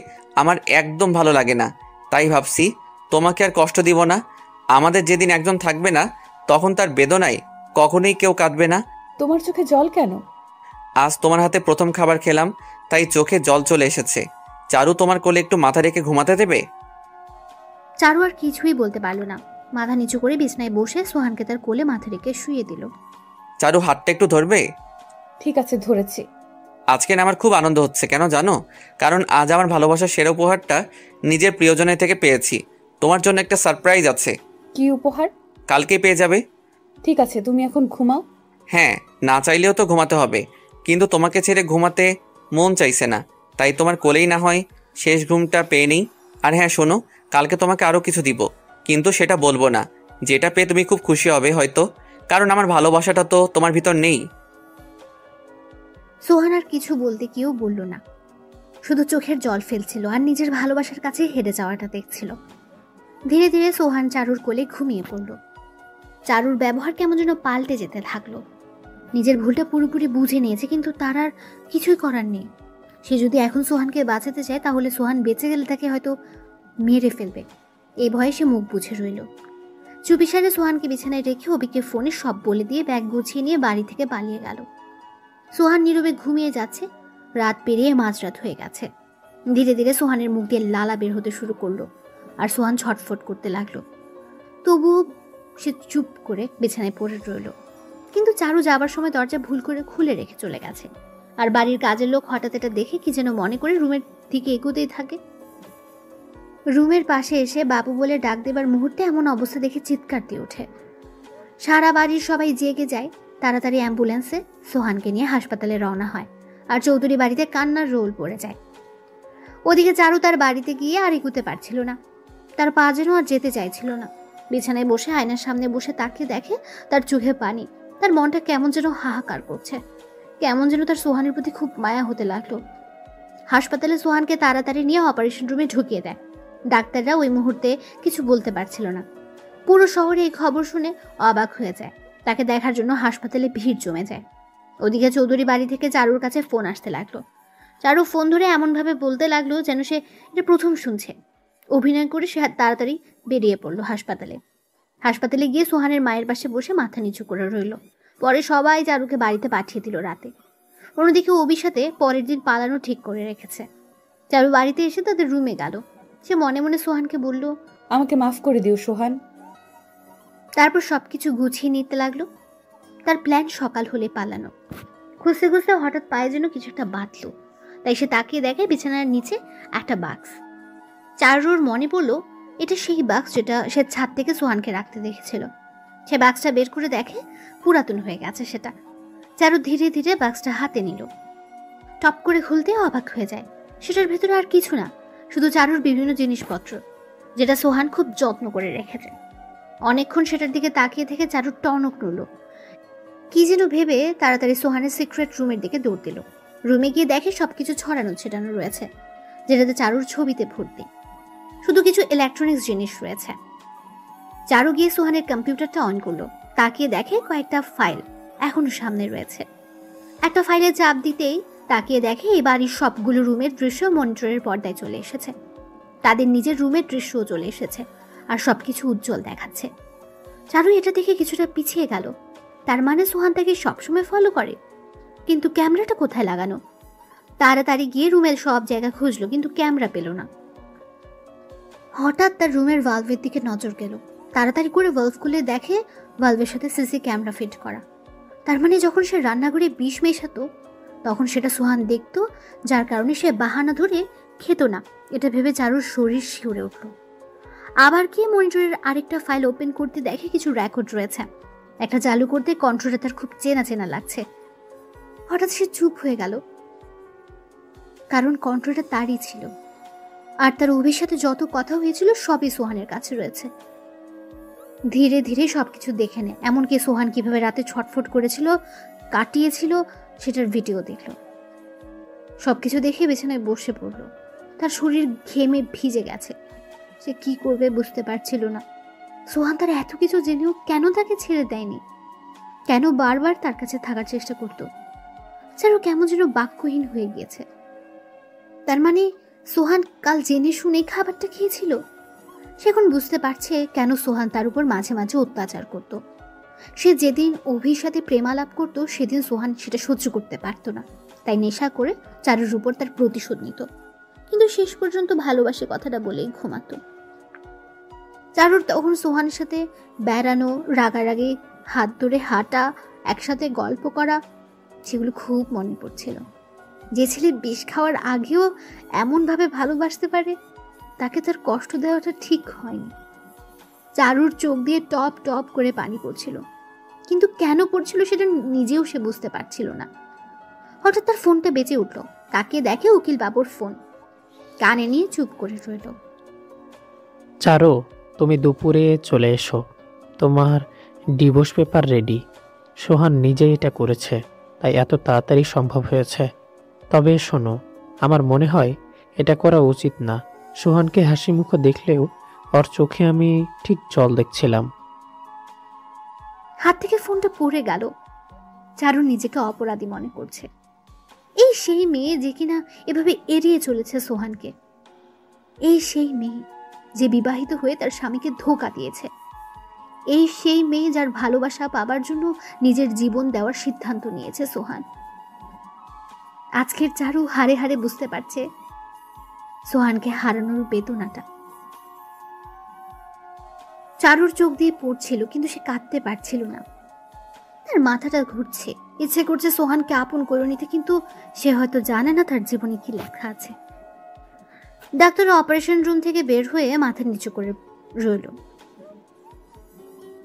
আমার একদম ভালো লাগে না, তাই ভাবছি তোমাকে আর কষ্ট দিব না। আমাদের যেদিন একজন থাকবে না, তখন তার বেদনায় কখনোই কেউ কাঁদবে না।
তোমার চোখে জল কেন?
আজ তোমার হাতে প্রথম খাবার খেলাম, তাই চোখে জল চলে এসেছে। চারু, তোমার কোলে একটু মাথা রেখে ঘুমাতে দেবে?
চারু আর কিছুই বলতে পারলো না। মাথা নিচু করে বিছানায় বসে সোহানকে তার কোলে মাথা রেখে শুয়ে দিল।
চারু, হাতটা একটু ধরবে?
ঠিক আছে, ধরেছি।
আজকে না আমার খুব আনন্দ হচ্ছে, কেন জানো? কারণ আজ আমার ভালোবাসার সেরা উপহারটা নিজের প্রিয়জনের থেকে পেয়েছি। তোমার জন্য একটা সারপ্রাইজ আছে।
কি উপহার?
কালকেই পেয়ে যাবে।
ঠিক আছে, তুমি এখন ঘুমাও।
হ্যাঁ, না চাইলেও তো ঘুমাতে হবে, কিন্তু তোমাকে ছেড়ে ঘুমাতে মন চাইছে না, তাই তোমার কোলেই না হয় শেষ ঘুমটা পেয়ে নেই। আর হ্যাঁ শোনো, কালকে তোমাকে আরও কিছু দিব, কিন্তু সেটা বলবো না। যেটা পেয়ে তুমি খুব খুশি হবে হয়তো, কারণ আমার ভালোবাসাটা তো তোমার ভিতর নেই।
সোহান আর কিছু বলতে কেউ বলল না, শুধু চোখের জল ফেলছিল আর নিজের ভালোবাসার কাছে হেরে যাওয়াটা দেখছিল। ধীরে ধীরে সোহান চারুর কোলে ঘুমিয়ে পড়ল। চারুর ব্যবহার কেমন যেন পাল্টে যেতে থাকলো। নিজের ভুলটা পুরোপুরি বুঝে নিয়েছে, কিন্তু তার আর কিছুই করার নেই। সে যদি এখন সোহানকে বাঁচাতে চায়, তাহলে সোহান বেঁচে গেলে তাকে হয়তো মেরে ফেলবে। এই ভয়ে সে মুখ বুঝে রইল। চুপিসারে সোহানকে বিছানায় রেখে অবিকে ফোনে সব বলে দিয়ে ব্যাগ গুছিয়ে নিয়ে বাড়ি থেকে পালিয়ে গেল। সোহান নীরবে ঘুমিয়ে যাচ্ছে। রাত পেরিয়ে মাঝরাত হয়ে গেছে। ধীরে ধীরে সোহানের মুখ দিয়ে লালা বের হতে শুরু করলো, আর সোহান ছটফট করতে লাগলো। তবুও সে চুপ করে বিছানায় পড়ে রইল। কিন্তু চারু যাবার সময় দরজা ভুল করে খুলে রেখে চলে গেছে। আর বাড়ির কাজের লোক হঠাৎ এটা দেখে কি যেন মনে করে রুমের দিকে এগোতেই থাকে। রুমের পাশে এসে বাবু বলে ডাক দেবার মুহূর্তে এমন অবস্থা দেখে চিৎকার দিয়ে ওঠে। সারা বাড়ির সবাই জেগে যায়। তাড়াতাড়ি অ্যাম্বুলেন্সে সোহানকে নিয়ে হাসপাতালে রওনা হয়, আর চৌধুরী বাড়িতে কান্নার রোল পড়ে যায়। ওদিকে চারু তার বাড়িতে গিয়ে আর এগুতে পারছিল না। তার পা যেন আর যেতে চাইছিল না। বিছানায় বসে আয়নার সামনে বসে তাকিয়ে দেখে তার চোখে পানি। তার মনটা কেমন যেন হাহাকার করছে। কেমন যেন তার সোহানের প্রতি খুব মায়া হতে লাগলো। হাসপাতালে সোহানকে তাড়াতাড়ি নিয়ে অপারেশন রুমে ঢুকিয়ে দেয়। ডাক্তাররা ওই মুহূর্তে কিছু বলতে পারছিল না। পুরো শহরে এই খবর শুনে অবাক হয়ে যায়। তাকে দেখার জন্য হাসপাতালে ভিড় জমে যায়। ওদিকে চৌধুরী বাড়ি থেকে চারুর কাছে ফোন আসতে লাগলো। চারু ফোন ধরে এমনভাবে বলতে লাগলো যেন সে এটা প্রথম শুনছে। অভিনয় করে সে তাড়াতাড়ি বেরিয়ে পড়লো হাসপাতালে গিয়ে সোহানের মায়ের পাশে বসে মাথা নিচু করে রইল। পরে সবাই চারুকে বাড়িতে পাঠিয়ে দিল রাতে। অন্যদিকে অভির সাথে পরের দিন পালানো ঠিক করে রেখেছে। চারু বাড়িতে এসে তাদের রুমে গেল। সে মনে মনে সোহানকে বলল,
আমাকে মাফ করে দিও সোহান।
তারপর সবকিছু গুছিয়ে নিতে লাগলো। তার প্ল্যান সকাল হলে পালানো। খুঁজতে খুঁজতে হঠাৎ পায়ে যেন কিছু একটা বাঁধলো। তাই সে তাকিয়ে দেখে বিছানার নিচে একটা বাক্স। চারুর মনে পড়লো এটা সেই বাক্স যেটা সে ছাদ থেকে সোহানকে রাখতে দেখেছিল। সে বাক্সটা বের করে দেখে পুরাতন হয়ে গেছে সেটা। চারু ধীরে ধীরে বাক্সটা হাতে নিল। টপ করে খুলতে অবাক হয়ে যায়। সেটার ভেতরে আর কিছু না, শুধু চারুর বিভিন্ন জিনিসপত্র, যেটা সোহান খুব যত্ন করে রেখেছে। অনেকক্ষণ সেটার দিকে তাকিয়ে থেকে চারুর টনক নড়ল। কি যেন ভেবে তাড়াতাড়ি সোহানের সিক্রেট রুমের দিকে দৌড় দিল। রুমে গিয়ে দেখে সবকিছু ছড়ানো ছেটানো রয়েছে, যেটাতে চারুর ছবিতে ভর্তি। শুধু কিছু ইলেকট্রনিক্স জিনিস রয়েছে। চারু গিয়ে সোহানের কম্পিউটারটা অন করলো। তাকিয়ে দেখে কয়েকটা ফাইল এখনো সামনে রয়েছে। একটা ফাইলে চাপ দিতেই তাকিয়ে দেখে এই বাড়ির সবগুলো রুমের দৃশ্য মনিটরের পর্দায় চলে এসেছে। তাদের নিজের রুমের দৃশ্যও চলে এসেছে, আর সবকিছু উজ্জ্বল দেখাচ্ছে। চারু এটা দেখে কিছুটা পিছিয়ে গেল। তার মানে সোহান তাকে সবসময় ফলো করে, কিন্তু ক্যামেরাটা কোথায় লাগানো? তাড়াতাড়ি গিয়ে রুমের সব জায়গা খুঁজলো, কিন্তু ক্যামেরা পেল না। হঠাৎ তার রুমের ভালভের দিকে নজর গেল। তাড়াতাড়ি করে ভালভ খুলে দেখে ভালভের সাথে সিসি ক্যামেরা ফিট করা। তার মানে যখন সে রান্নাঘরে বিষ মেশাতো তখন সেটা সোহান দেখতো, যার কারণে সে বাহানা ধরে খেত না। এটা ভেবে চারুর শরীর শিউরে উঠল। আবার গিয়ে মনিটরের আরেকটা ফাইল ওপেন করতে দেখে কিছু রেকর্ড রয়েছে। একটা চালু করতে কণ্ঠটা তার খুব চেনা চেনা লাগছে। হঠাৎ সে চুপ হয়ে গেল, কারণ কণ্ঠটা তারই ছিল। আর তার অভির সাথে যত কথা হয়েছিল সবই সোহানের কাছে রয়েছে। ধীরে ধীরে সবকিছু দেখে নেয়, এমনকি সোহান কিভাবে রাতে ছটফট করেছিল, কাটিয়েছিল, সেটার ভিডিও দেখল। সবকিছু দেখে বিছানায় বসে পড়ল। তার শরীর ঘেমে ভিজে গেছে। সে কি করবে বুঝতে পারছিল না। সোহান তার এত কিছু জেনেও কেন তাকে ছেড়ে দেয়নি? কেন বারবার তার কাছে থাকার চেষ্টা করত? চারু কেমন যেন বাক্যহীন হয়ে গিয়েছে। তার মানে সোহান কাল জেনে শুনে খাবারটা খেয়েছিল। সে এখন বুঝতে পারছে কেন সোহান তার উপর মাঝে মাঝে অত্যাচার করত। সে যেদিন অভির সাথে প্রেমালাপ করত সেদিন সোহান সেটা সহ্য করতে পারত না, তাই নেশা করে চারুর উপর তার প্রতিশোধ নিত। কিন্তু শেষ পর্যন্ত ভালোবাসে কথাটা বলেই ঘুমাত। চারুর তখন সোহানের সাথে বেড়ানো, রাগারাগি, হাত ধরে হাঁটা, একসাথে গল্প করা, সেগুলো খুব মনে পড়ছিল। যে ছেলে বিষ খাওয়ার আগেও এমনভাবে ভালোবাসতে পারে, তাকে তার কষ্ট দেওয়াটা ঠিক হয়নি। চারুর চোখ দিয়ে টপ টপ করে পানি পড়ছিল, কিন্তু কেন পড়ছিল সেটা নিজেও সে বুঝতে পারছিল না। হঠাৎ তার ফোনটা বেজে উঠল। তাকে দেখে উকিল বাবুর ফোন। কানে নিয়ে চুপ করে রইল।
চারু, তুমি দুপুরে চলে এসো, তোমার ডিভোর্স পেপার রেডি। সোহান নিজেই এটা করেছে, তাই এত তাড়াতাড়ি সম্ভব হয়েছে। তবে শোনো, আমার মনে হয় এটা করা উচিত না। সোহানকে হাসি মুখ দেখলেও ওর চোখে আমি ঠিক জল দেখছিলাম।
হাত থেকে ফোনটা পড়ে গেল। চারু নিজেকে অপরাধী মনে করছে। এই সেই মেয়ে যে কিনা এভাবে এড়িয়ে চলেছে সোহানকে। এই সেই মেয়ে যে বিবাহিত হয়ে তার স্বামীকে ধোঁকা দিয়েছে। এই সেই মেয়ে যার ভালোবাসা পাবার জন্য নিজের জীবন দেওয়ার সিদ্ধান্ত নিয়েছে সোহান। আজকের চারু হারে হারে বুঝতে পারছে সোহানকে হারানোর বেদনাটা। চারুর চোখ দিয়ে পড়ছিল, কিন্তু সে কাঁদতে পারছিল না। তার মাথাটা ঘুরছে, ইচ্ছে করছে সোহানকে আপন করে নিতে, কিন্তু সে হয়তো জানে না তার জীবনে কি লেখা আছে। ডাক্তার অপারেশন রুম থেকে বের হয়ে মাথা নিচু করে রইল।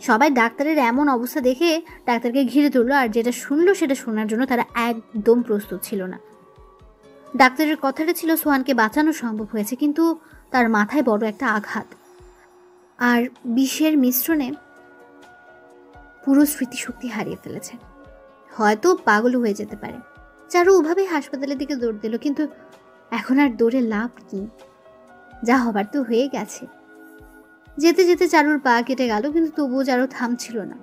সবাই ডাক্তারের এমন অবস্থা দেখে ডাক্তারকে ঘিরে তুললো, আর যেটা শুনলো সেটা শোনার জন্য তারা একদম প্রস্তুত ছিল না। ডাক্তারের কথাটা ছিল সোহানকে বাঁচানো সম্ভব হয়েছে, কিন্তু তার মাথায় বড় একটা আঘাত, আর বিষের মিশ্রণে পুরো স্মৃতিশক্তি হারিয়ে ফেলেছে। হয়তো পাগল হয়ে যেতে পারে। চারু ওভাবে হাসপাতালের দিকে দৌড় দিল, কিন্তু এখন আর দৌড়ে লাভ কি, যা হবার তো হয়ে গেছে। যেতে যেতে চারুর পা কেটে গেল, কিন্তু তবুও চারু থামছিল না।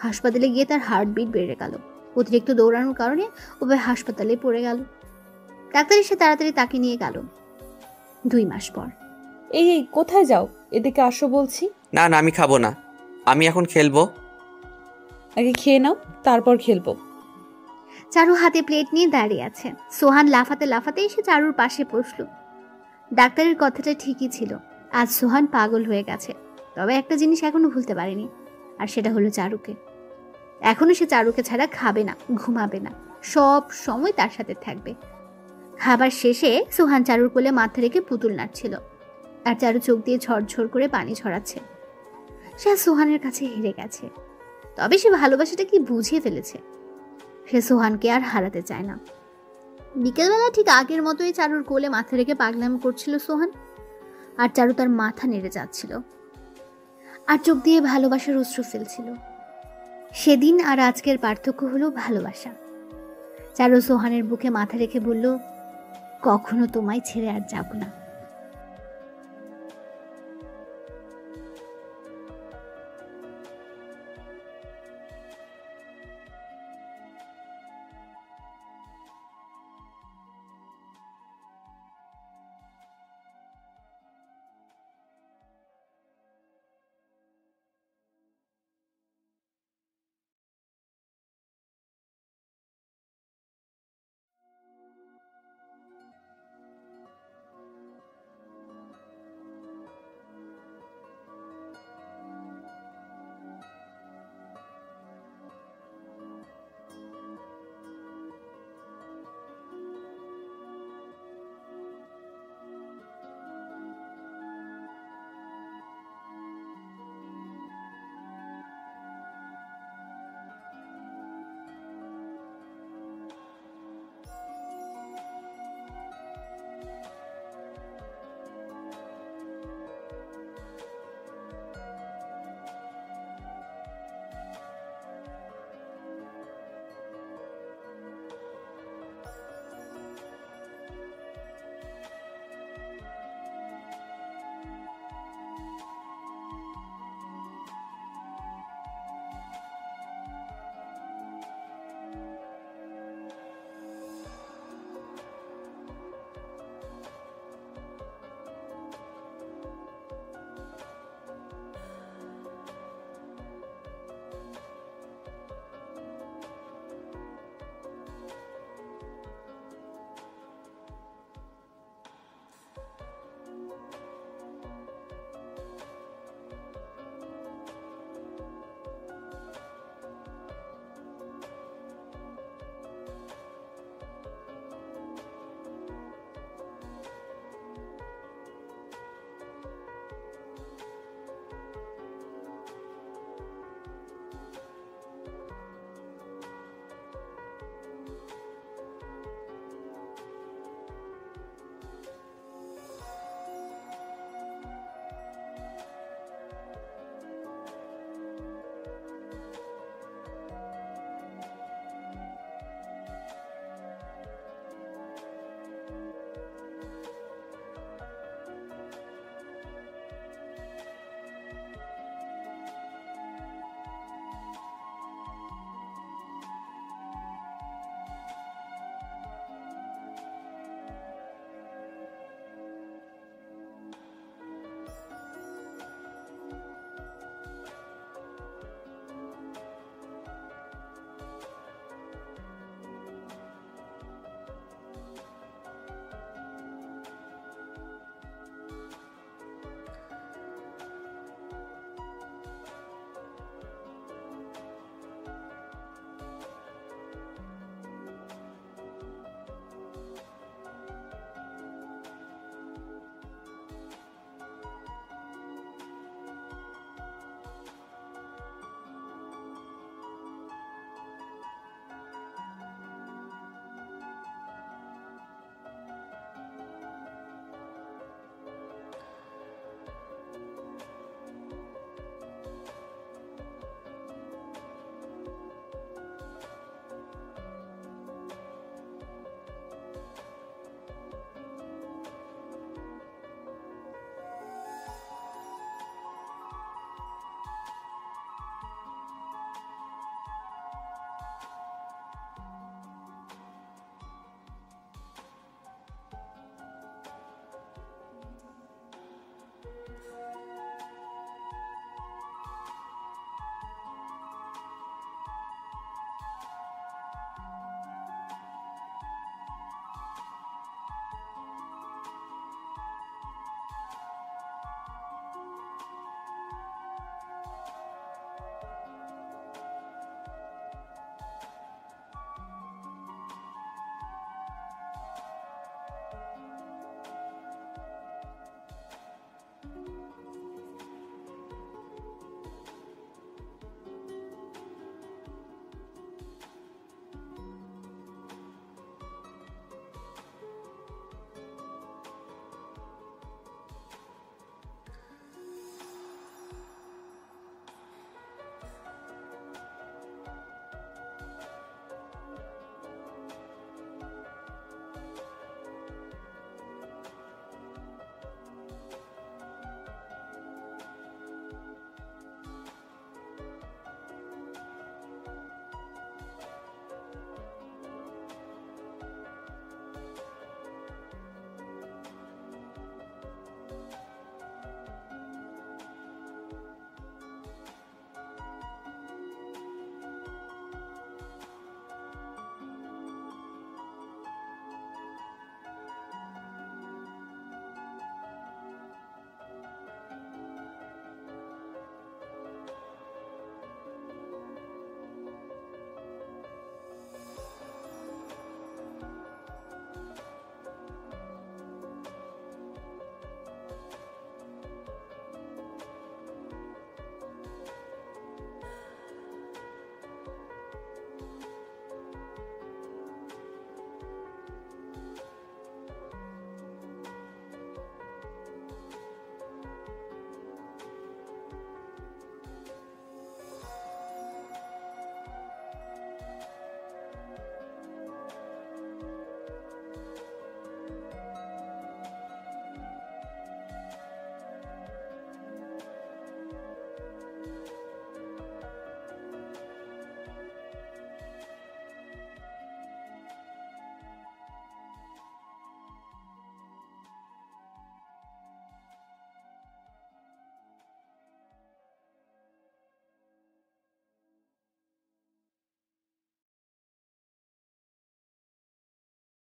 হাসপাতালে গিয়ে তার হার্টবিট বেড়ে গেল। অতিরিক্ত দৌড়ানোর কারণে ও হাসপাতালে পড়ে গেল। ডাক্তার এসে তাড়াতাড়ি তাকে নিয়ে গেল। 2 মাস পর।
এই এই কোথায় যাও, এদিকে আসো বলছি।
না না, আমি খাবো না, আমি এখন খেলবো।
আগে খেয়ে নাও, তারপর খেলবো।
চারু হাতে প্লেট নিয়ে দাঁড়িয়ে আছে। সোহান লাফাতে লাফাতে এসে চারুর পাশে বসল। ডাক্তারের কথাটা ঠিকই ছিল, আজ সোহান পাগল হয়ে গেছে। তবে একটা জিনিস এখনো ভুলতে পারেনি, আর সেটা হলো চারুকে। এখনো সে চারুকে ছাড়া খাবে না, ঘুমাবে না, সব সময় তার সাথে থাকবে। খাবার শেষে সোহান চারুর কোলে মাথা রেখে পুতুল নাড়ছিল, আর চারু চোখ দিয়ে ঝরঝর করে পানি ছড়াচ্ছে। সে সোহানের কাছে হেরে গেছে, তবে সে ভালোবাসাটা কি বুঝিয়ে ফেলেছে। সে সোহানকে আর হারাতে চায় না। বিকেলবেলা ঠিক আগের মতোই চারুর কোলে মাথা রেখে পাগলামি করছিল সোহান, আর চারু তার মাথা নেড়ে যাচ্ছিল, আর চোখ দিয়ে ভালোবাসার অশ্রু ফেলছিল। সেদিন আর আজকের পার্থক্য হলো ভালোবাসা। চারু সোহানের বুকে মাথা রেখে বলল, কখনো তোমায় ছেড়ে আর যাব না।